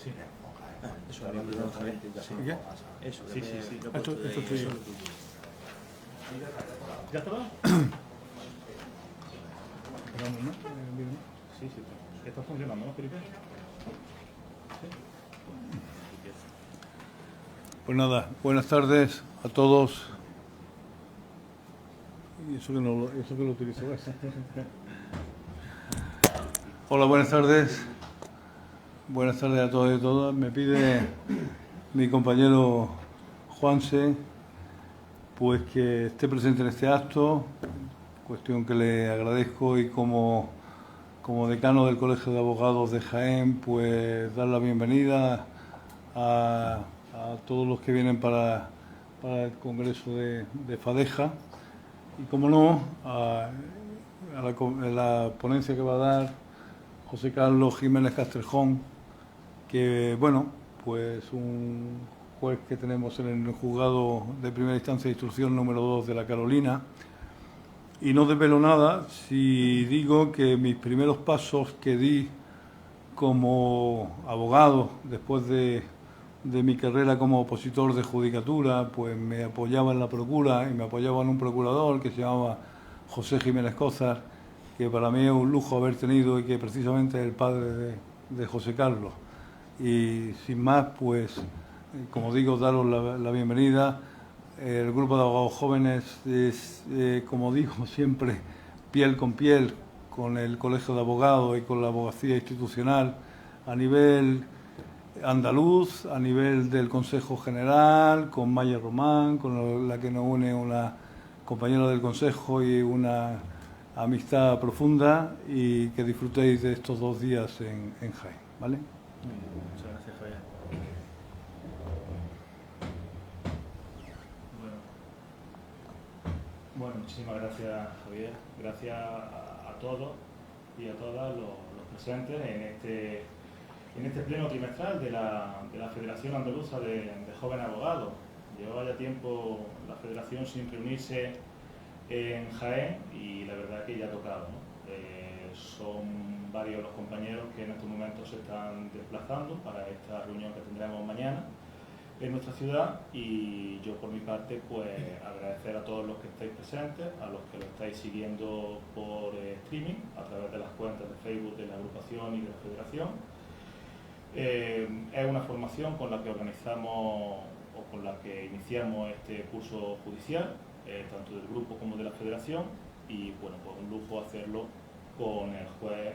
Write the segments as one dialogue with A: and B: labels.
A: Sí.
B: Eso había pedido Javier.
C: ¿Qué?
B: Eso,
A: Sí, sí, sí.
C: Esto es tuyo.
A: ¿Ya está?
C: Esperamos, ¿no?
A: Sí, sí. Está funcionando, ¿no, Felipe?
C: Pues nada, buenas tardes a todos. Y eso que lo utilizo. Hola, buenas tardes. Buenas tardes a todos y a todas. Me pide mi compañero Juanse pues que esté presente en este acto, cuestión que le agradezco, y como decano del Colegio de Abogados de Jaén, pues dar la bienvenida a todos los que vienen para el Congreso de FADEJA, y como no, a la ponencia que va a dar José Carlos Jiménez Castrejón, que bueno, pues un juez que tenemos en el juzgado de primera instancia de instrucción número 2 de la Carolina. Y no desvelo nada si digo que mis primeros pasos que di como abogado después de mi carrera como opositor de judicatura, pues me apoyaba en la procura y me apoyaba en un procurador que se llamaba José Jiménez Cózar, que para mí es un lujo haber tenido, y que precisamente es el padre de José Carlos. Y sin más, pues, como digo, daros la bienvenida. El grupo de abogados jóvenes es, como digo siempre, piel con piel con el Colegio de Abogados y con la abogacía institucional a nivel andaluz, a nivel del Consejo General, con Maya Román, con la que nos une una compañera del Consejo y una amistad profunda, y que disfrutéis de estos 2 días en Jaén, ¿vale?
A: Muchas gracias, Javier. Bueno, muchísimas gracias, Javier. Gracias a todos y a todas los presentes en este pleno trimestral de la Federación Andaluza de Jóvenes Abogados. Llevaba ya tiempo la Federación sin reunirse en Jaén y la verdad que ya ha tocado, ¿no? Son varios los compañeros que en estos momentos se están desplazando para esta reunión que tendremos mañana en nuestra ciudad, y yo por mi parte pues agradecer a todos los que estáis presentes, a los que lo estáis siguiendo por streaming a través de las cuentas de Facebook de la agrupación y de la federación. Es una formación con la que organizamos o con la que iniciamos este curso judicial, tanto del grupo como de la federación, y bueno, pues un lujo hacerlo con el juez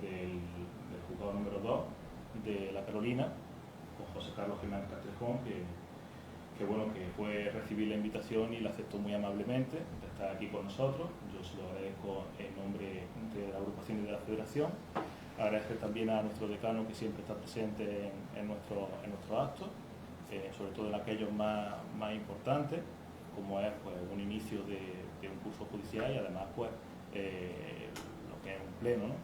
A: del juzgado número 2 de la Carolina, con José Carlos Jiménez Castrejón, que bueno, que fue recibir la invitación y la aceptó muy amablemente de estar aquí con nosotros. Yo se lo agradezco en nombre de la agrupación y de la federación. Agradecer también a nuestro decano, que siempre está presente en nuestros actos, sobre todo en aquellos más importantes, como es pues, un inicio de un curso judicial, y además pues lo que es un pleno, ¿no?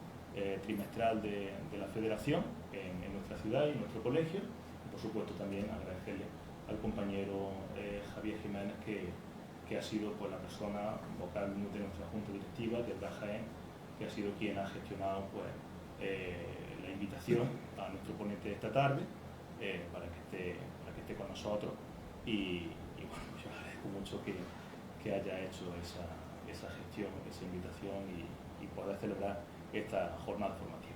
A: Trimestral de la federación en nuestra ciudad y en nuestro colegio. Y por supuesto también agradecerle al compañero Javier Jiménez, que ha sido pues, la persona vocal de nuestra junta directiva de Jaén, que ha sido quien ha gestionado pues, la invitación a nuestro ponente esta tarde para que esté con nosotros, y bueno, yo agradezco mucho que haya hecho esa gestión, esa invitación, y poder celebrar esta jornada formativa.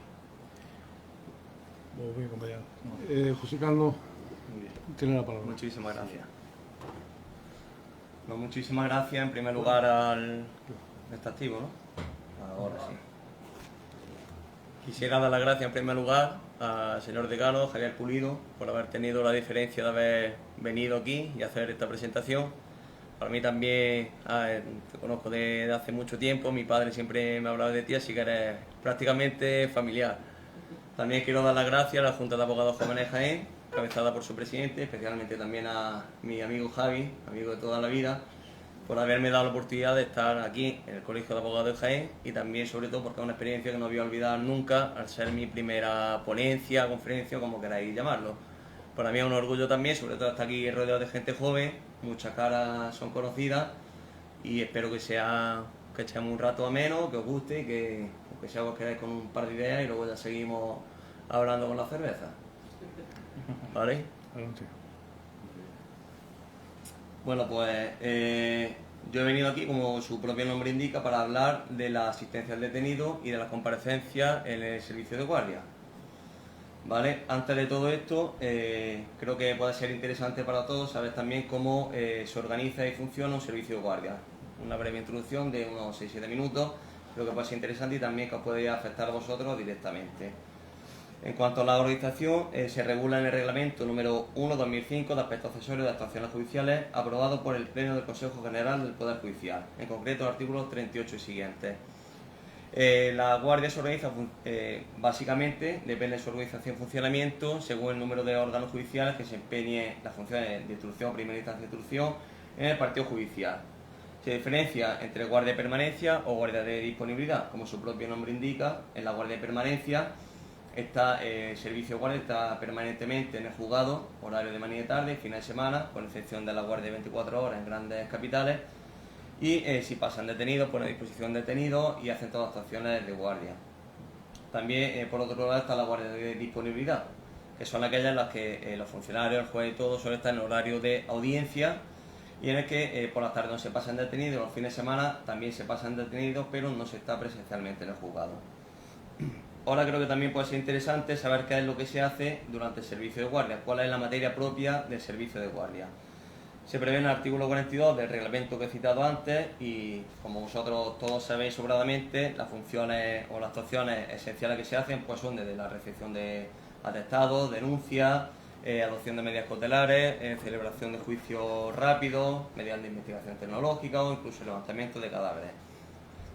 C: Muy bien, compañero. José Carlos, tiene la palabra.
B: Muchísimas gracias. No, muchísimas gracias en primer lugar al... ¿Está activo, no? Ahora sí. Quisiera dar las gracias en primer lugar al señor decano, Javier Pulido, por haber tenido la diferencia de haber venido aquí y hacer esta presentación. Para mí también, te conozco desde hace mucho tiempo, mi padre siempre me ha hablado de ti, así que eres prácticamente familiar. También quiero dar las gracias a la Junta de Abogados Jóvenes Jaén, encabezada por su presidente, especialmente también a mi amigo Javi, amigo de toda la vida, por haberme dado la oportunidad de estar aquí en el Colegio de Abogados de Jaén, y también sobre todo porque es una experiencia que no voy a olvidar nunca, al ser mi primera ponencia, conferencia, como queráis llamarlo. Para mí es un orgullo también, sobre todo estar aquí rodeado de gente joven, muchas caras son conocidas, y espero que echemos un rato ameno, que os guste, y que sea os quedáis con un par de ideas y luego ya seguimos hablando con la cerveza. ¿Vale?
C: Adelante.
B: Bueno, pues yo he venido aquí, como su propio nombre indica, para hablar de la asistencia al detenido y de las comparecencias en el servicio de guardia. ¿Vale? Antes de todo esto, creo que puede ser interesante para todos saber también cómo se organiza y funciona un servicio de guardia. Una breve introducción de unos 6-7 minutos, creo que puede ser interesante y también que os puede afectar a vosotros directamente. En cuanto a la organización, se regula en el reglamento número 1/2005 de aspectos accesorios de actuaciones judiciales, aprobado por el Pleno del Consejo General del Poder Judicial, en concreto el artículo 38 y siguientes. La guardia se organiza básicamente, depende de su organización y funcionamiento, según el número de órganos judiciales que se empeñen las funciones de instrucción, primera instancia de instrucción, en el partido judicial. Se diferencia entre guardia de permanencia o guardia de disponibilidad. Como su propio nombre indica, en la guardia de permanencia el servicio de guardia está permanentemente en el juzgado, horario de mañana y tarde, final de semana, con excepción de la guardia de 24 horas en grandes capitales. Y si pasan detenidos, ponen a disposición detenidos y hacen todas las actuaciones de guardia. También, por otro lado, está la guardia de disponibilidad, que son aquellas en las que los funcionarios, el juez y todo suelen estar en horario de audiencia y en el que por las tardes no se pasan detenidos, los fines de semana también se pasan detenidos, pero no se está presencialmente en el juzgado. Ahora creo que también puede ser interesante saber qué es lo que se hace durante el servicio de guardia, cuál es la materia propia del servicio de guardia. Se prevé en el artículo 42 del reglamento que he citado antes y, como vosotros todos sabéis sobradamente, las funciones o las actuaciones esenciales que se hacen pues son desde la recepción de atestados, denuncias, adopción de medidas cautelares, celebración de juicios rápidos, medidas de investigación tecnológica o incluso levantamiento de cadáveres.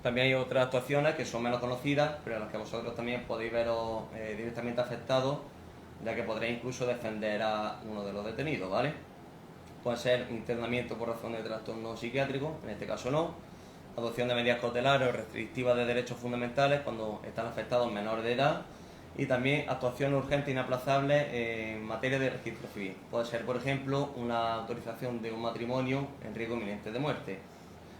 B: También hay otras actuaciones que son menos conocidas, pero en las que vosotros también podéis veros directamente afectados, ya que podréis incluso defender a uno de los detenidos, ¿vale? Puede ser internamiento por razón de trastorno psiquiátrico, en este caso no, adopción de medidas cautelares o restrictivas de derechos fundamentales cuando están afectados menores de edad y también actuaciones urgentes e inaplazables en materia de registro civil. Puede ser, por ejemplo, una autorización de un matrimonio en riesgo inminente de muerte.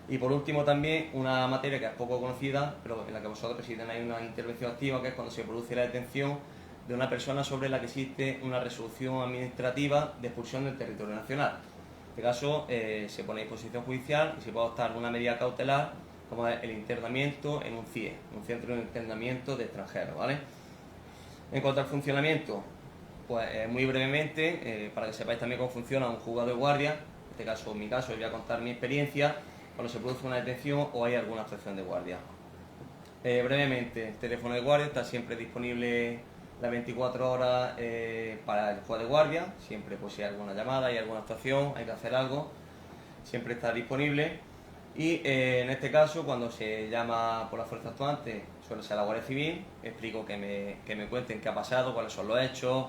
B: Y por último también una materia que es poco conocida, pero en la que vosotros sí tenéis una intervención activa, que es cuando se produce la detención de una persona sobre la que existe una resolución administrativa de expulsión del territorio nacional. En este caso se pone a disposición judicial y se puede adoptar una medida cautelar como es el internamiento en un CIE, un centro de internamiento de extranjeros, ¿vale? En cuanto al funcionamiento, pues muy brevemente, para que sepáis también cómo funciona un juzgado de guardia, en este caso, en mi caso, os voy a contar mi experiencia cuando se produce una detención o hay alguna actuación de guardia. Brevemente, el teléfono de guardia está siempre disponible las 24 horas para el juez de guardia, siempre pues si hay alguna llamada, hay alguna actuación, hay que hacer algo, siempre está disponible. Y en este caso, cuando se llama por la fuerza actuante, suele ser la Guardia Civil, explico que me cuenten qué ha pasado, cuáles son los hechos,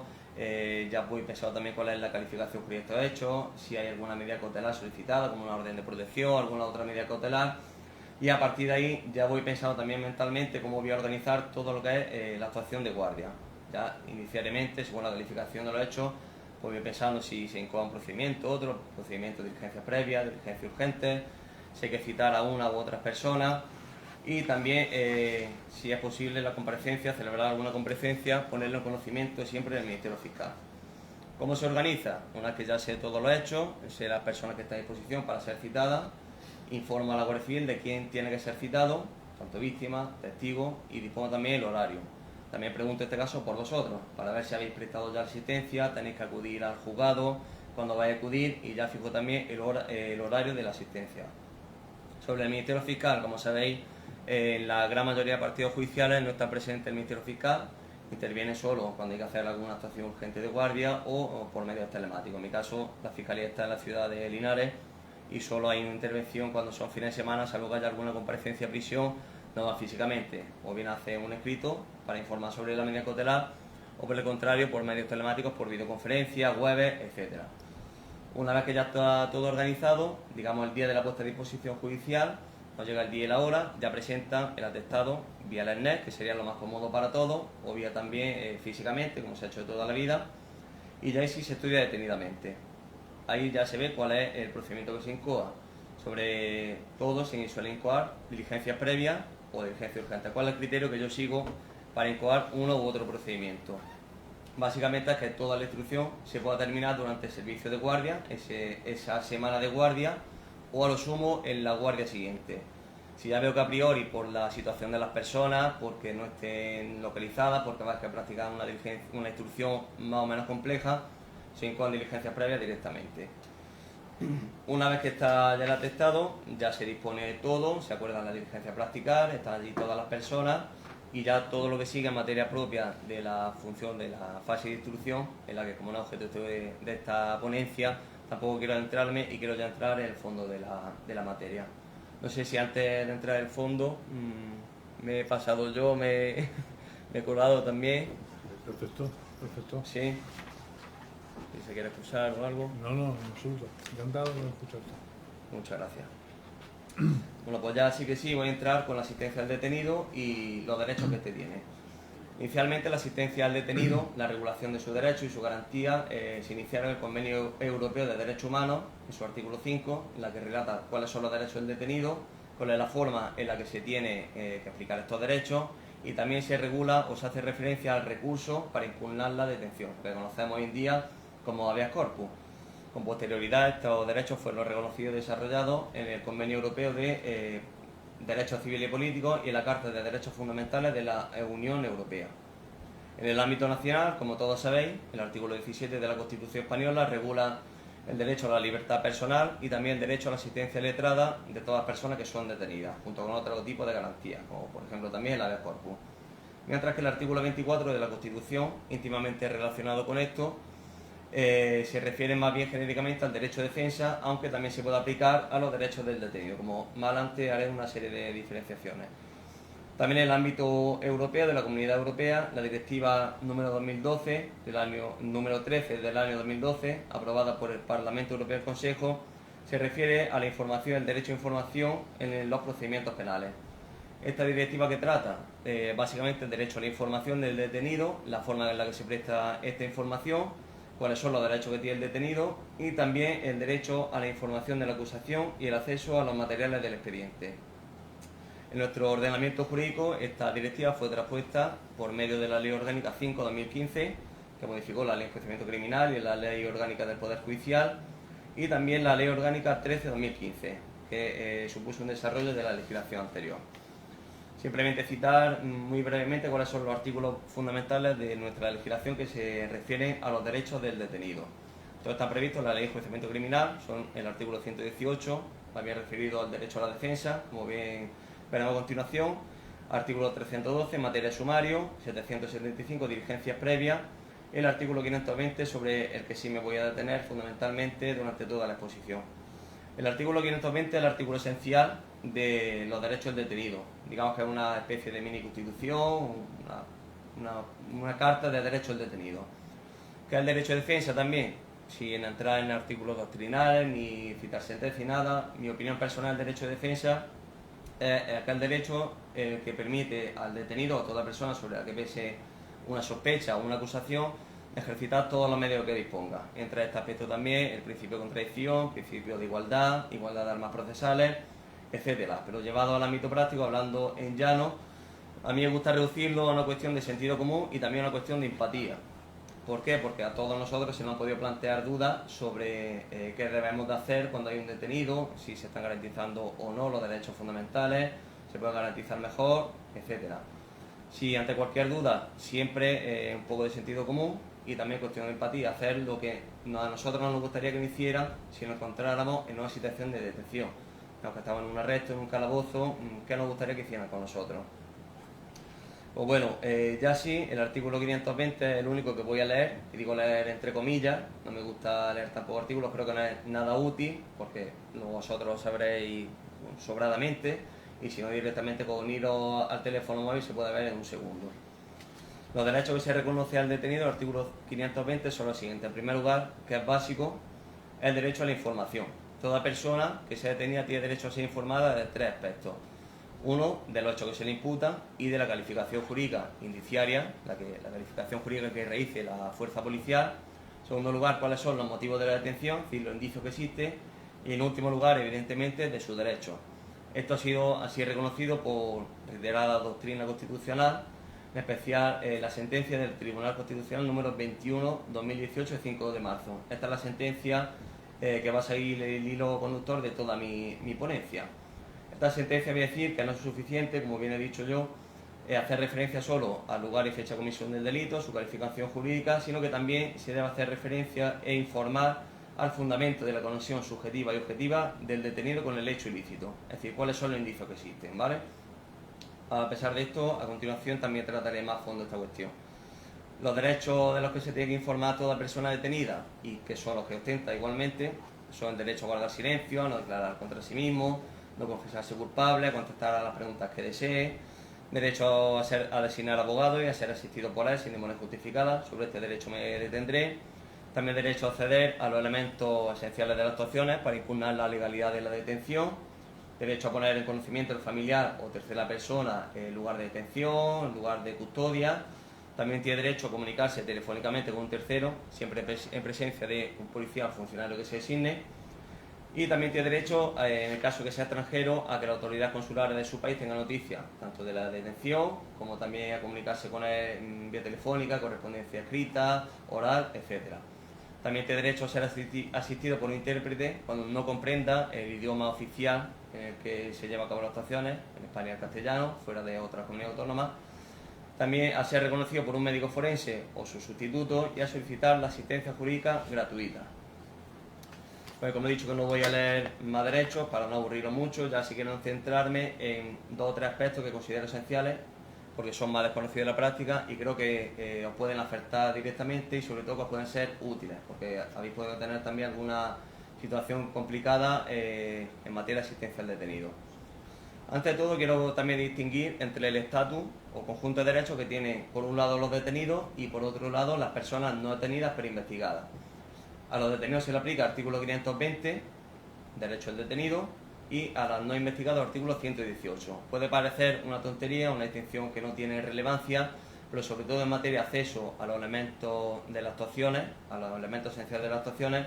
B: ya voy pensando también cuál es la calificación que estos hechos, si hay alguna medida cautelar solicitada, como una orden de protección, alguna otra medida cautelar, y a partir de ahí ya voy pensando también mentalmente cómo voy a organizar todo lo que es la actuación de guardia. Ya inicialmente, según la calificación de los hechos, pues voy pensando si se incoa un procedimiento, otro procedimiento de diligencia previa, de diligencia urgente, si hay que citar a una u otras personas y también, si es posible, la comparecencia, celebrar alguna comparecencia, ponerlo en conocimiento siempre del Ministerio Fiscal. ¿Cómo se organiza? Una vez que ya sé todos los hechos, sé las personas que están a disposición para ser citadas, informo a la Guardia Civil de quién tiene que ser citado, tanto víctima, testigo, y dispongo también el horario. También pregunto en este caso por vosotros, para ver si habéis prestado ya asistencia, tenéis que acudir al juzgado, cuando vais a acudir, y ya fijo también el horario de la asistencia. Sobre el Ministerio Fiscal, como sabéis, en la gran mayoría de partidos judiciales no está presente el Ministerio Fiscal, interviene solo cuando hay que hacer alguna actuación urgente de guardia o por medios telemáticos. En mi caso, la Fiscalía está en la ciudad de Linares y solo hay una intervención cuando son fines de semana, salvo que haya alguna comparecencia a prisión, no va físicamente, o bien hace un escrito para informar sobre la medida cautelar, o por el contrario, por medios telemáticos, por videoconferencia, web, etc. Una vez que ya está todo organizado, digamos el día de la puesta a disposición judicial, nos llega el día y la hora, ya presentan el atestado vía la ERNET, que sería lo más cómodo para todos, o vía también físicamente, como se ha hecho toda la vida, y ya ahí sí se estudia detenidamente. Ahí ya se ve cuál es el procedimiento que se incoa. Sobre todo se suele incoar diligencias previas o diligencia urgente. ¿Cuál es el criterio que yo sigo para incoar uno u otro procedimiento? básicamente es que toda la instrucción se pueda terminar durante el servicio de guardia, esa semana de guardia, o a lo sumo en la guardia siguiente. Si ya veo que a priori, por la situación de las personas, porque no estén localizadas, porque vas a practicar una instrucción más o menos compleja, se incoan diligencias previas directamente. Una vez que está ya el atestado, ya se dispone todo, se acuerdan las diligencias a practicar, están allí todas las personas y ya todo lo que sigue en materia propia de la función de la fase de instrucción, en la que como no es objeto de esta ponencia, tampoco quiero entrarme y quiero ya entrar en el fondo de la materia. No sé si antes de entrar en el fondo me he pasado yo, me he colado también.
C: Perfecto, perfecto.
B: Sí. Si se quiere excusar o algo.
C: No, en absoluto. Encantado de escucharte.
B: Muchas gracias. Bueno, pues ya sí que sí, voy a entrar con la asistencia al detenido y los derechos que este tiene. Inicialmente, la asistencia al detenido, la regulación de sus derechos y su garantía se iniciaron en el Convenio Europeo de Derechos Humanos, en su artículo 5, en la que relata cuáles son los derechos del detenido, cuál es la forma en la que se tiene que aplicar estos derechos y también se regula o se hace referencia al recurso para impugnar la detención, que conocemos hoy en día como habeas corpus. Con posterioridad, estos derechos fueron reconocidos y desarrollados en el Convenio Europeo de Derechos Civiles y Políticos y en la Carta de Derechos Fundamentales de la Unión Europea. En el ámbito nacional, como todos sabéis, el artículo 17 de la Constitución Española regula el derecho a la libertad personal y también el derecho a la asistencia letrada de todas las personas que son detenidas, junto con otro tipo de garantías, como por ejemplo también el habeas corpus. Mientras que el artículo 24 de la Constitución, íntimamente relacionado con esto, se refiere más bien genéricamente al derecho de defensa, aunque también se puede aplicar a los derechos del detenido, como más adelante haré una serie de diferenciaciones. También en el ámbito europeo, de la Comunidad Europea, la Directiva número 2012, número 13 del año 2012, aprobada por el Parlamento Europeo y el Consejo, se refiere a la información, el derecho a información en los procedimientos penales. Esta directiva que trata básicamente el derecho a la información del detenido, la forma en la que se presta esta información, cuáles son los derechos que tiene el detenido y también el derecho a la información de la acusación y el acceso a los materiales del expediente. En nuestro ordenamiento jurídico, esta directiva fue traspuesta por medio de la Ley Orgánica 5/2015, que modificó la Ley de Enjuiciamiento Criminal y la Ley Orgánica del Poder Judicial, y también la Ley Orgánica 13/2015, que supuso un desarrollo de la legislación anterior. Simplemente citar muy brevemente cuáles son los artículos fundamentales de nuestra legislación que se refieren a los derechos del detenido. Todo está previsto en la Ley de Enjuiciamiento Criminal, son el artículo 118, también referido al derecho a la defensa, como bien veremos a continuación, artículo 312 en materia de sumario, 775 diligencias previas, el artículo 520 sobre el que sí me voy a detener fundamentalmente durante toda la exposición. El artículo 520 es el artículo esencial de los derechos del detenido. Digamos que es una especie de mini constitución, una carta de derechos del detenido. ¿Qué es el derecho de defensa también? Sin entrar en artículos doctrinales ni citar sentencias ni nada, mi opinión personal del derecho de defensa es aquel derecho que permite al detenido o a toda persona sobre la que pese una sospecha o una acusación ejercitar todos los medios que disponga. Entre este aspecto también el principio de contradicción, principio de igualdad de armas procesales, etcétera. Pero llevado al ámbito práctico, hablando en llano, a mí me gusta reducirlo a una cuestión de sentido común y también a una cuestión de empatía. ¿Por qué? Porque a todos nosotros se nos han podido plantear dudas sobre qué debemos de hacer cuando hay un detenido, si se están garantizando o no los derechos fundamentales, se puede garantizar mejor, etcétera. Si ante cualquier duda, siempre un poco de sentido común y también cuestión de empatía, hacer lo que a nosotros no nos gustaría que nos hicieran si nos encontráramos en una situación de detención. Aunque estamos en un arresto, en un calabozo, ¿qué nos gustaría que hicieran con nosotros? Pues bueno, ya sí, el artículo 520 es el único que voy a leer, y digo leer entre comillas, no me gusta leer tampoco artículos, creo que no es nada útil, porque vosotros lo sabréis sobradamente, y si no directamente con iros al teléfono móvil se puede ver en un segundo. Los derechos que se reconoce al detenido, el artículo 520, son los siguientes. En primer lugar, que es básico, el derecho a la información. Toda persona que sea detenida tiene derecho a ser informada de tres aspectos. Uno, de los hechos que se le imputan y de la calificación jurídica indiciaria, la calificación jurídica que realice la fuerza policial. En segundo lugar, cuáles son los motivos de la detención, es decir, los indicios que existen. Y en último lugar, evidentemente, de sus derechos. Esto ha sido así reconocido por reiterada doctrina constitucional en especial la sentencia del Tribunal Constitucional número 21/2018 de 5 de marzo. Esta es la sentencia que va a seguir el hilo conductor de toda mi ponencia. Esta sentencia voy a decir que no es suficiente, como bien he dicho yo, hacer referencia solo al lugar y fecha de comisión del delito, su calificación jurídica, sino que también se debe hacer referencia e informar al fundamento de la conexión subjetiva y objetiva del detenido con el hecho ilícito, es decir, cuáles son los indicios que existen, ¿vale? A pesar de esto, a continuación también trataré más a fondo esta cuestión. Los derechos de los que se tiene que informar a toda persona detenida, y que son los que ostenta igualmente, son el derecho a guardar silencio, a no declarar contra sí mismo, no confesarse culpable, a contestar a las preguntas que desee, derecho a designar abogado y a ser asistido por él sin ninguna justificada. Sobre este derecho me detendré. También derecho a acceder a los elementos esenciales de las actuaciones para impugnar la legalidad de la detención. Derecho a poner en conocimiento del familiar o tercera persona el lugar de detención, el lugar de custodia. También tiene derecho a comunicarse telefónicamente con un tercero, siempre en presencia de un policía o funcionario que se designe. Y también tiene derecho, en el caso que sea extranjero, a que la autoridad consular de su país tenga noticia tanto de la detención como también a comunicarse con él vía telefónica, correspondencia escrita, oral, etc. También tiene derecho a ser asistido por un intérprete cuando no comprenda el idioma oficial en el que se lleva a cabo las actuaciones, en España el castellano, fuera de otras comunidades autónomas. También a ser reconocido por un médico forense o su sustituto y a solicitar la asistencia jurídica gratuita. Pues como he dicho que no voy a leer más derechos para no aburrirlo mucho, ya sí quiero centrarme en 2 o 3 aspectos que considero esenciales porque son más desconocidos de la práctica y creo que os pueden afectar directamente y sobre todo que os pueden ser útiles porque habéis podido tener también alguna situación complicada en materia de asistencia al detenido. Antes de todo quiero también distinguir entre el estatus o conjunto de derechos que tienen por un lado los detenidos y por otro lado las personas no detenidas pero investigadas. A los detenidos se le aplica el artículo 520, derecho del detenido, y a los no investigados artículo 118. Puede parecer una tontería, una distinción que no tiene relevancia, pero sobre todo en materia de acceso a los elementos de las actuaciones, a los elementos esenciales de las actuaciones,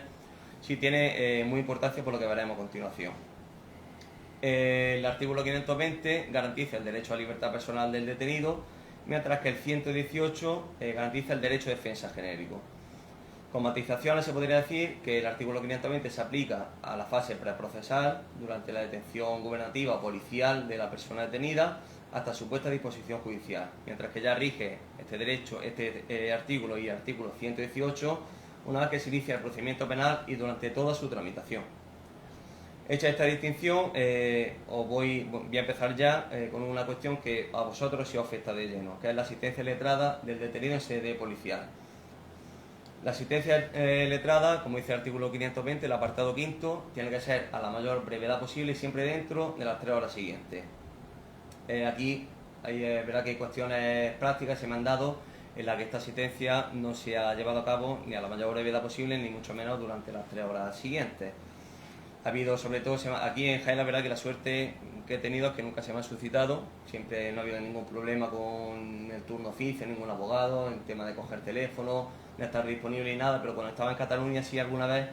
B: sí tiene muy importancia por lo que veremos a continuación. El artículo 520 garantiza el derecho a libertad personal del detenido, mientras que el 118 garantiza el derecho de defensa genérico. Con matizaciones se podría decir que el artículo 520 se aplica a la fase preprocesal durante la detención gubernativa o policial de la persona detenida hasta su puesta a disposición judicial, mientras que ya rige este artículo y el artículo 118 una vez que se inicia el procedimiento penal y durante toda su tramitación. Hecha esta distinción, voy a empezar ya con una cuestión que a vosotros sí os afecta de lleno, que es la asistencia letrada del detenido en sede policial. La asistencia letrada, como dice el artículo 520, el apartado 5, tiene que ser a la mayor brevedad posible y siempre dentro de las 3 horas siguientes. Aquí verá que hay cuestiones prácticas que se me han dado en las que esta asistencia no se ha llevado a cabo ni a la mayor brevedad posible, ni mucho menos durante las 3 horas siguientes. Ha habido, sobre todo, aquí en Jaén, la verdad que la suerte que he tenido es que nunca se me ha suscitado, siempre no ha habido ningún problema con el turno oficio, ningún abogado, en tema de coger teléfono, de estar disponible y nada, pero cuando estaba en Cataluña sí alguna vez,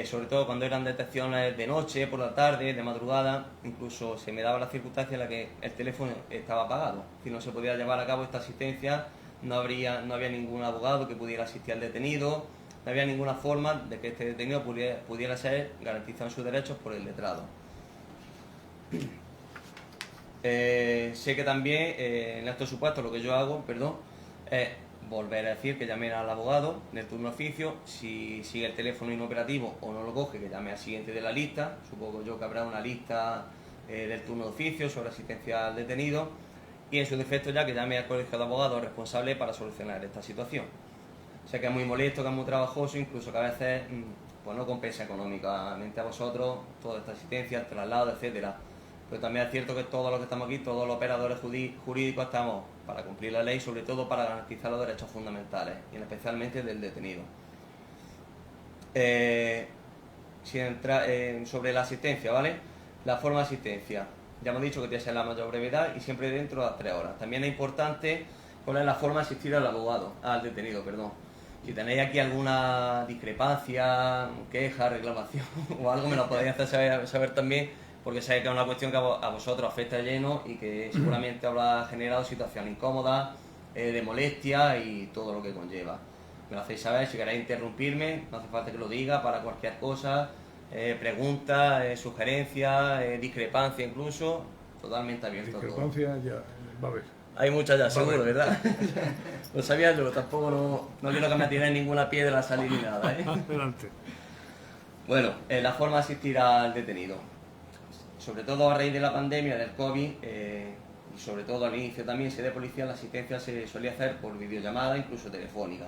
B: sobre todo cuando eran detecciones de noche, por la tarde, de madrugada, incluso se me daba la circunstancia en la que el teléfono estaba apagado, si no se podía llevar a cabo esta asistencia, no había ningún abogado que pudiera asistir al detenido, no había ninguna forma de que este detenido pudiera ser garantizado en sus derechos por el letrado. Sé que también en estos supuestos lo que yo hago, es volver a decir que llamen al abogado del turno oficio, si sigue el teléfono inoperativo o no lo coge, que llame al siguiente de la lista, supongo yo que habrá una lista del turno de oficio sobre asistencia al detenido, y en su defecto ya que llame al colegio de abogados responsable para solucionar esta situación. Sé que es muy molesto, que es muy trabajoso, incluso que a veces pues no compensa económicamente a vosotros toda esta asistencia, el traslado, etcétera. Pero también es cierto que todos los que estamos aquí, todos los operadores jurídicos estamos para cumplir la ley, sobre todo para garantizar los derechos fundamentales, y especialmente del detenido. Sobre la asistencia, ¿vale? La forma de asistencia. Ya hemos dicho que tiene que ser la mayor brevedad y siempre dentro de las 3 horas. También es importante cuál es la forma de asistir al detenido, perdón. Si tenéis aquí alguna discrepancia, queja, reclamación o algo, me lo podéis hacer saber también, porque sé que es una cuestión que a vosotros afecta de lleno y que seguramente habrá generado situaciones incómodas de molestia y todo lo que conlleva. Me lo hacéis saber, si queréis interrumpirme, no hace falta que lo diga, para cualquier cosa, preguntas, sugerencias, discrepancia incluso, totalmente abierto a todo.
C: Discrepancia ya va a haber.
B: Hay muchas ya, seguro, ¿verdad? Lo sabía yo, tampoco no quiero que me tiréis ninguna piedra a salir ni nada, ¿eh?
C: Adelante.
B: Bueno, la forma de asistir al detenido. Sobre todo a raíz de la pandemia, del COVID, y sobre todo al inicio también, sede policial, la asistencia se solía hacer por videollamada, incluso telefónica.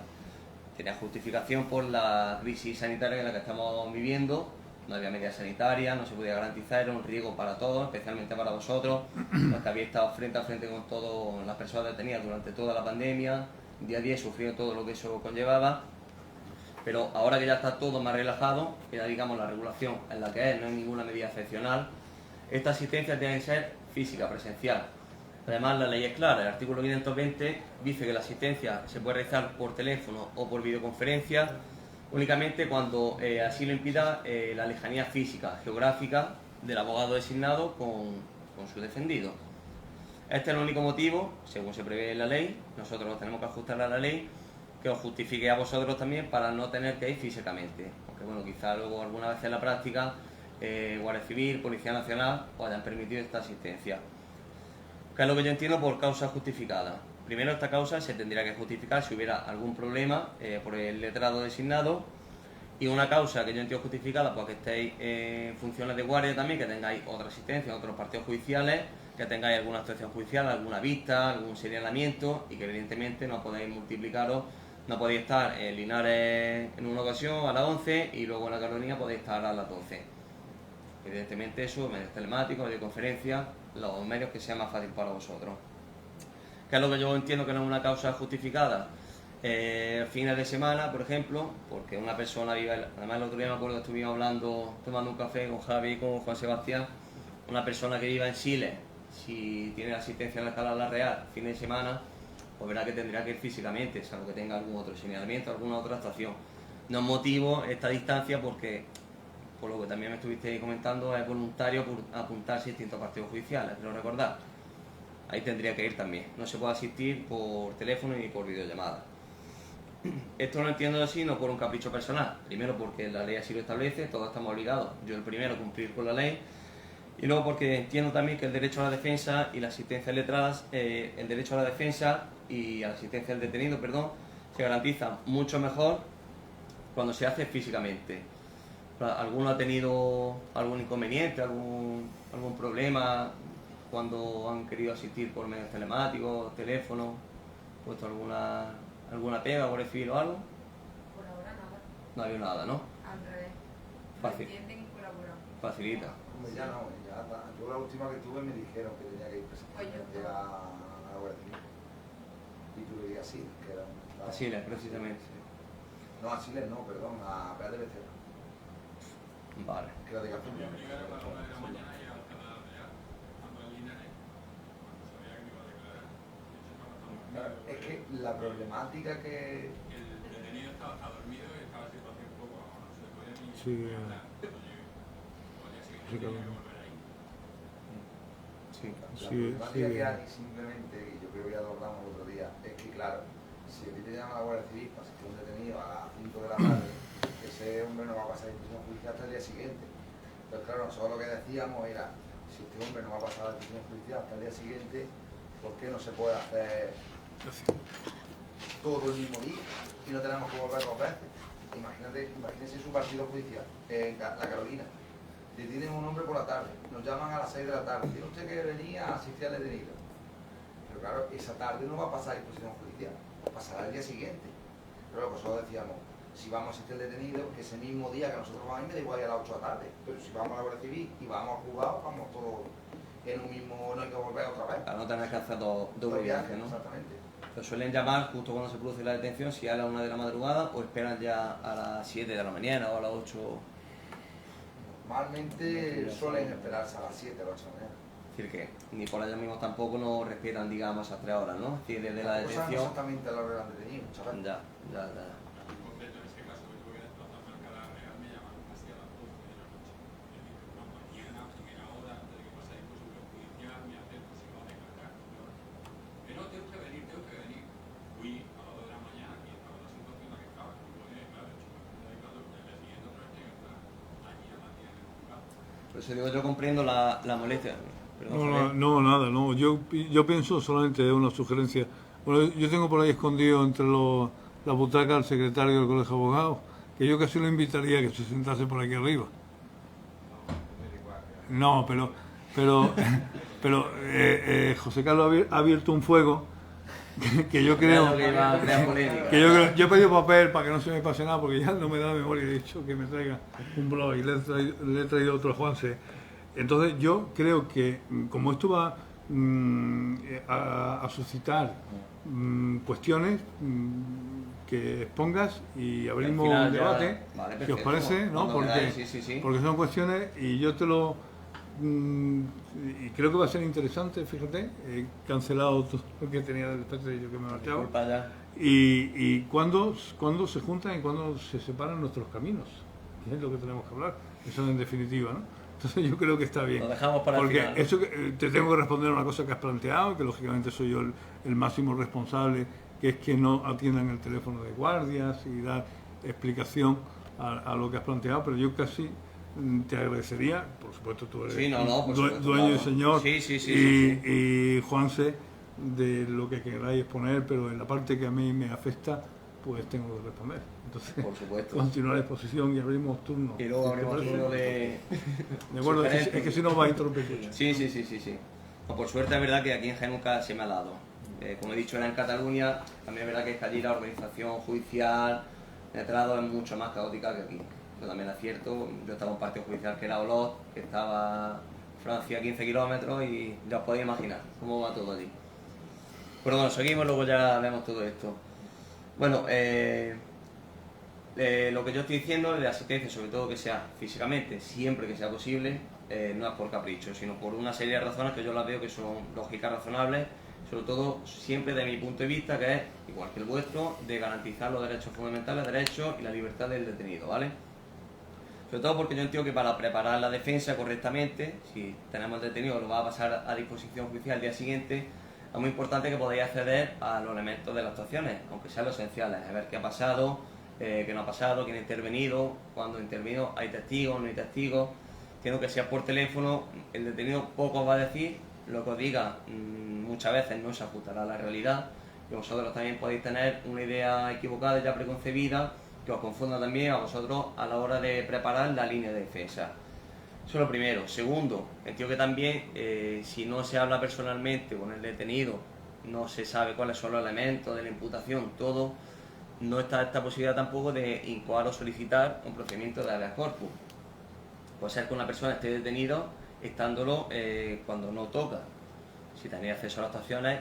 B: Tenía justificación por la crisis sanitaria en la que estamos viviendo. No había medidas sanitarias, no se podía garantizar, era un riesgo para todos, especialmente para vosotros, los que habéis estado frente a frente con todas las personas detenidas durante toda la pandemia, día a día sufriendo todo lo que eso conllevaba. Pero ahora que ya está todo más relajado, que ya digamos la regulación en la que es, no hay ninguna medida excepcional, esta asistencia tiene que ser física, presencial. Además, la ley es clara, el artículo 520 dice que la asistencia se puede realizar por teléfono o por videoconferencia únicamente cuando así lo impida la lejanía física, geográfica del abogado designado con su defendido. Este es el único motivo, según se prevé en la ley, nosotros nos tenemos que ajustar a la ley, que os justifique a vosotros también para no tener que ir físicamente. Aunque bueno, quizá luego alguna vez en la práctica, Guardia Civil, Policía Nacional os hayan permitido esta asistencia. ¿Qué es lo que yo entiendo por causa justificada? Primero, esta causa se tendría que justificar si hubiera algún problema por el letrado designado, y una causa que yo entiendo justificada, pues que estéis en funciones de guardia también, que tengáis otra asistencia en otros partidos judiciales, que tengáis alguna actuación judicial, alguna vista, algún señalamiento, y que evidentemente no podéis multiplicaros, no podéis estar en Linares en una ocasión a las 11 y luego en la Carolina podéis estar a las 12. Evidentemente eso, medios telemáticos, videoconferencias, los medios que sea más fácil para vosotros. ¿Qué es lo que yo entiendo que no es una causa justificada? Fines de semana, por ejemplo, porque una persona vive, además el otro día me acuerdo que estuvimos hablando, tomando un café con Javi y con Juan Sebastián, una persona que viva en Chile, si tiene asistencia en la Escala La Real, fin de semana, pues verá que tendrá que ir físicamente, salvo que tenga algún otro señalamiento, alguna otra actuación. No es motivo esta distancia porque, por lo que también me estuviste comentando, es voluntario apuntarse a distintos partidos judiciales, quiero recordar. Ahí tendría que ir también. No se puede asistir por teléfono ni por videollamada. Esto lo entiendo así, no por un capricho personal. Primero porque la ley así lo establece, todos estamos obligados, yo el primero, a cumplir con la ley. Y luego porque entiendo también que el derecho a la defensa y la asistencia letradas, el derecho a la defensa y a la asistencia del detenido, perdón, se garantiza mucho mejor cuando se hace físicamente. ¿Alguno ha tenido algún inconveniente, algún problema cuando han querido asistir por medios telemáticos, teléfonos, puesto alguna pega, Guardia Civil o algo?
D: Por ahora nada.
B: No ha habido nada, ¿no?
D: Al revés.
B: Fácil.
D: Entienden y colaboran.
B: Facilita.
E: Hombre, ya no, ya yo la última que tuve me dijeron que tenía que ir presencialmente a la Guardia Civil. Y tuve que ir a Siles, que era un...
B: A Siles, precisamente.
E: No, a Siles no, perdón, a Pérez de Becerra,
B: Vale.
E: que era de Cataluña. Es que la problemática que...
F: El detenido estaba dormido y estaba en situación un poco, no se podía ni
C: Sí.
F: hablar. Podía seguir,
C: Sí,
F: tenía
C: claro.
F: que volver ahí.
B: Sí.
E: La
C: Sí,
E: problemática
C: sí.
E: que hay simplemente, y yo creo que ya lo hablamos el otro día, es que claro, si a ti te llama la Guardia Civil para asistir a un detenido a las 5 de la tarde, ese hombre no va a pasar la instrucción judicial hasta el día siguiente. Entonces claro, nosotros lo que decíamos era, si este hombre no va a pasar la instrucción judicial hasta el día siguiente, ¿por qué no se puede hacer todo el mismo día y no tenemos que volver 2 veces? Imagínense su partido judicial en la Carolina. Detienen a un hombre por la tarde, nos llaman a las 6 de la tarde, tiene usted que venir a asistir al detenido. Pero claro, esa tarde no va a pasar disposición judicial, pasará el día siguiente. Pero lo que nosotros decíamos, si vamos a asistir al detenido, que ese mismo día que nosotros vamos a ir, me da igual ir a las 8 de la tarde. Pero si vamos a la Guardia Civil y vamos al juzgado, vamos todos en un mismo, no hay que volver otra vez.
B: Para no tener que hacer doble viaje, ¿no?
E: Exactamente.
B: Lo suelen llamar justo cuando se produce la detención, si es a las 1 de la madrugada o esperan ya a las 7 de la mañana o a las 8.
E: Normalmente suelen esperarse a las 7 o 8 de la mañana.
B: Es decir, que ni por allá mismo tampoco nos respetan, digamos, esas 3 horas, ¿no? Es decir, desde la
E: Tampoco saben
B: detención.
E: exactamente a la hora que han detenido, chaval.
B: Ya.
F: En concreto, en este caso, que tuve que desplazarme a Alcalá Real, me llamaron casi a las 12 de la noche. Me dijeron, no, mañana, primera hora, antes de que pase disposición judicial, me acerco, si lo va a descargar. Que no, tengo que venir.
B: Por eso digo, yo comprendo la molestia. Perdón, Javier.
C: Nada, no. Yo pienso solamente una sugerencia. Bueno, yo tengo por ahí escondido entre la butaca al secretario del Colegio de Abogados, que yo casi lo invitaría a que se sentase por aquí arriba. No, pero José Carlos ha abierto un fuego que yo creo yo he pedido papel para que no se me pase nada, porque ya no me da la memoria. He dicho que me traiga un blog y le he traído otro a Juanse. Entonces yo creo que como esto va a suscitar cuestiones que expongas y abrimos un debate,
B: vale,
C: ¿qué os parece? ¿No? Porque son cuestiones y yo te lo... y creo que va a ser interesante, fíjate, he cancelado todo lo que tenía del yo que me marchaba. Y cuándo se juntan y cuándo se separan nuestros caminos, que es lo que tenemos que hablar, eso en definitiva, ¿no? Entonces yo creo que está bien.
B: Lo dejamos para
C: porque
B: el final.
C: Eso te tengo que responder a una cosa que has planteado, que lógicamente soy yo el máximo responsable, que es que no atiendan el teléfono de guardias y dar explicación a lo que has planteado, pero yo casi te agradecería, por supuesto tú eres dueño y señor, y Juanse, de lo que queráis exponer, pero en la parte que a mí me afecta, pues tengo que responder. Entonces,
B: por supuesto,
C: continuar la exposición y abrimos turno.
B: Y luego abrimos turno de
C: acuerdo, es que si no va a interrumpir.
B: Sí. No, por suerte es verdad que aquí en Jaén nunca se me ha dado. Como he dicho, era en Cataluña, también es verdad que allí la organización judicial de entrado es mucho más caótica que aquí. Eso también es cierto. Yo estaba en un partido judicial que era Olot, que estaba Francia a 15 kilómetros y ya os podéis imaginar cómo va todo allí. Pero bueno, seguimos, luego ya vemos todo esto. Bueno, lo que yo estoy diciendo de asistencia, sobre todo que sea físicamente, siempre que sea posible, no es por capricho, sino por una serie de razones que yo las veo que son lógicas, razonables, sobre todo siempre de mi punto de vista, que es, igual que el vuestro, de garantizar los derechos fundamentales, derechos y la libertad del detenido, ¿vale? Sobre todo porque yo entiendo que para preparar la defensa correctamente, si tenemos el detenido lo va a pasar a disposición judicial al día siguiente, es muy importante que podáis acceder a los elementos de las actuaciones, aunque sean los esenciales, a ver qué ha pasado, qué no ha pasado, quién ha intervenido, cuándo ha intervenido, hay testigos, no hay testigos. Entiendo que si es por teléfono, el detenido poco va a decir, lo que os diga muchas veces no se ajustará a la realidad, y vosotros también podéis tener una idea equivocada, ya preconcebida, que os confunda también a vosotros a la hora de preparar la línea de defensa. Eso es lo primero. Segundo, entiendo que también si no se habla personalmente con el detenido, no se sabe cuáles son los elementos de la imputación, todo, no está esta posibilidad tampoco de incoar o solicitar un procedimiento de habeas corpus. Puede ser que una persona esté detenida estándolo cuando no toca. Si tenéis acceso a las actuaciones,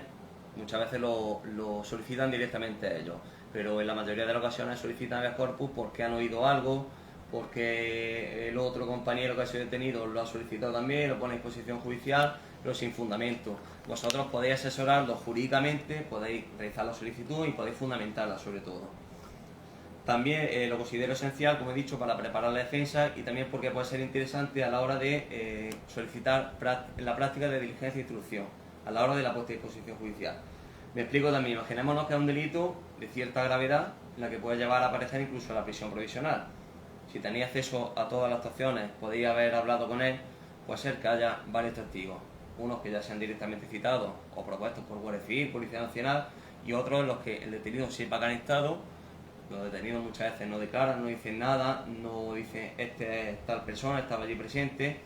B: muchas veces lo solicitan directamente ellos, pero en la mayoría de las ocasiones solicitan habeas corpus porque han oído algo, porque el otro compañero que ha sido detenido lo ha solicitado también, lo pone a disposición judicial, pero sin fundamento. Vosotros podéis asesorarlo jurídicamente, podéis realizar la solicitud y podéis fundamentarla sobre todo. También lo considero esencial, como he dicho, para preparar la defensa y también porque puede ser interesante a la hora de solicitar la práctica de diligencia e instrucción, a la hora de la puesta a disposición judicial. Me explico también, imaginémonos que es un delito de cierta gravedad en la que puede llevar a aparecer incluso la prisión provisional. Si tenéis acceso a todas las actuaciones, podéis haber hablado con él, puede ser que haya varios testigos, unos que ya sean directamente citados o propuestos por Guardia Civil, Policía Nacional, y otros en los que el detenido sepa que han estado. Los detenidos muchas veces no declaran, no dicen nada, no dicen este es tal persona, estaba allí presente,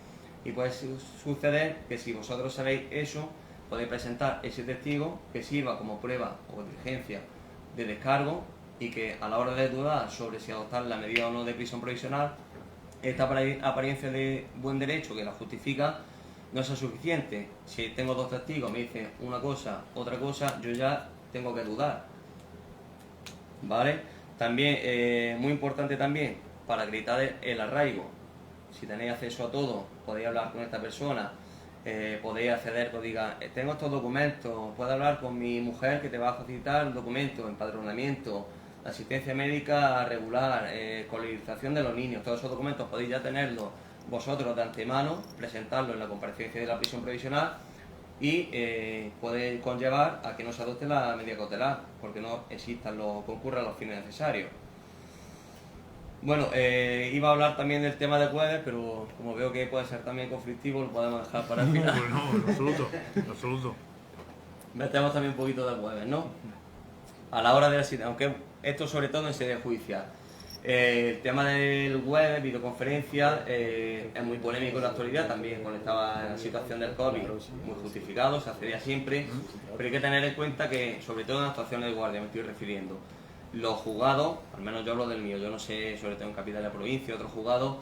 B: y puede suceder que si vosotros sabéis eso, podéis presentar ese testigo que sirva como prueba o diligencia de descargo y que a la hora de dudar sobre si adoptar la medida o no de prisión provisional, esta apariencia de buen derecho que la justifica no sea suficiente. Si tengo dos testigos, me dicen una cosa, otra cosa, yo ya tengo que dudar, ¿vale? También, muy importante también, para acreditar el arraigo, si tenéis acceso a todo, podéis hablar con esta persona, podéis acceder, que os diga, tengo estos documentos, puedo hablar con mi mujer que te va a facilitar documentos, empadronamiento, asistencia médica regular, escolarización de los niños, todos esos documentos podéis ya tenerlos vosotros de antemano, presentarlos en la comparecencia de la prisión provisional y puede conllevar a que no se adopte la medida cautelar, porque no concurran los fines necesarios. Bueno, iba a hablar también del tema de jueves, pero como veo que puede ser también conflictivo, lo podemos dejar para el final.
C: No, en absoluto, en absoluto.
B: Metemos también un poquito de jueves, ¿no? A la hora de la, aunque esto sobre todo en sede judicial. El tema del web, videoconferencia, es muy polémico en la actualidad, también cuando estaba en la situación del COVID, muy justificado, se accedía siempre, pero hay que tener en cuenta que, sobre todo en las actuaciones de guardia, me estoy refiriendo, los juzgados, al menos yo hablo del mío, yo no sé, sobre todo en capital de la provincia, otros juzgados,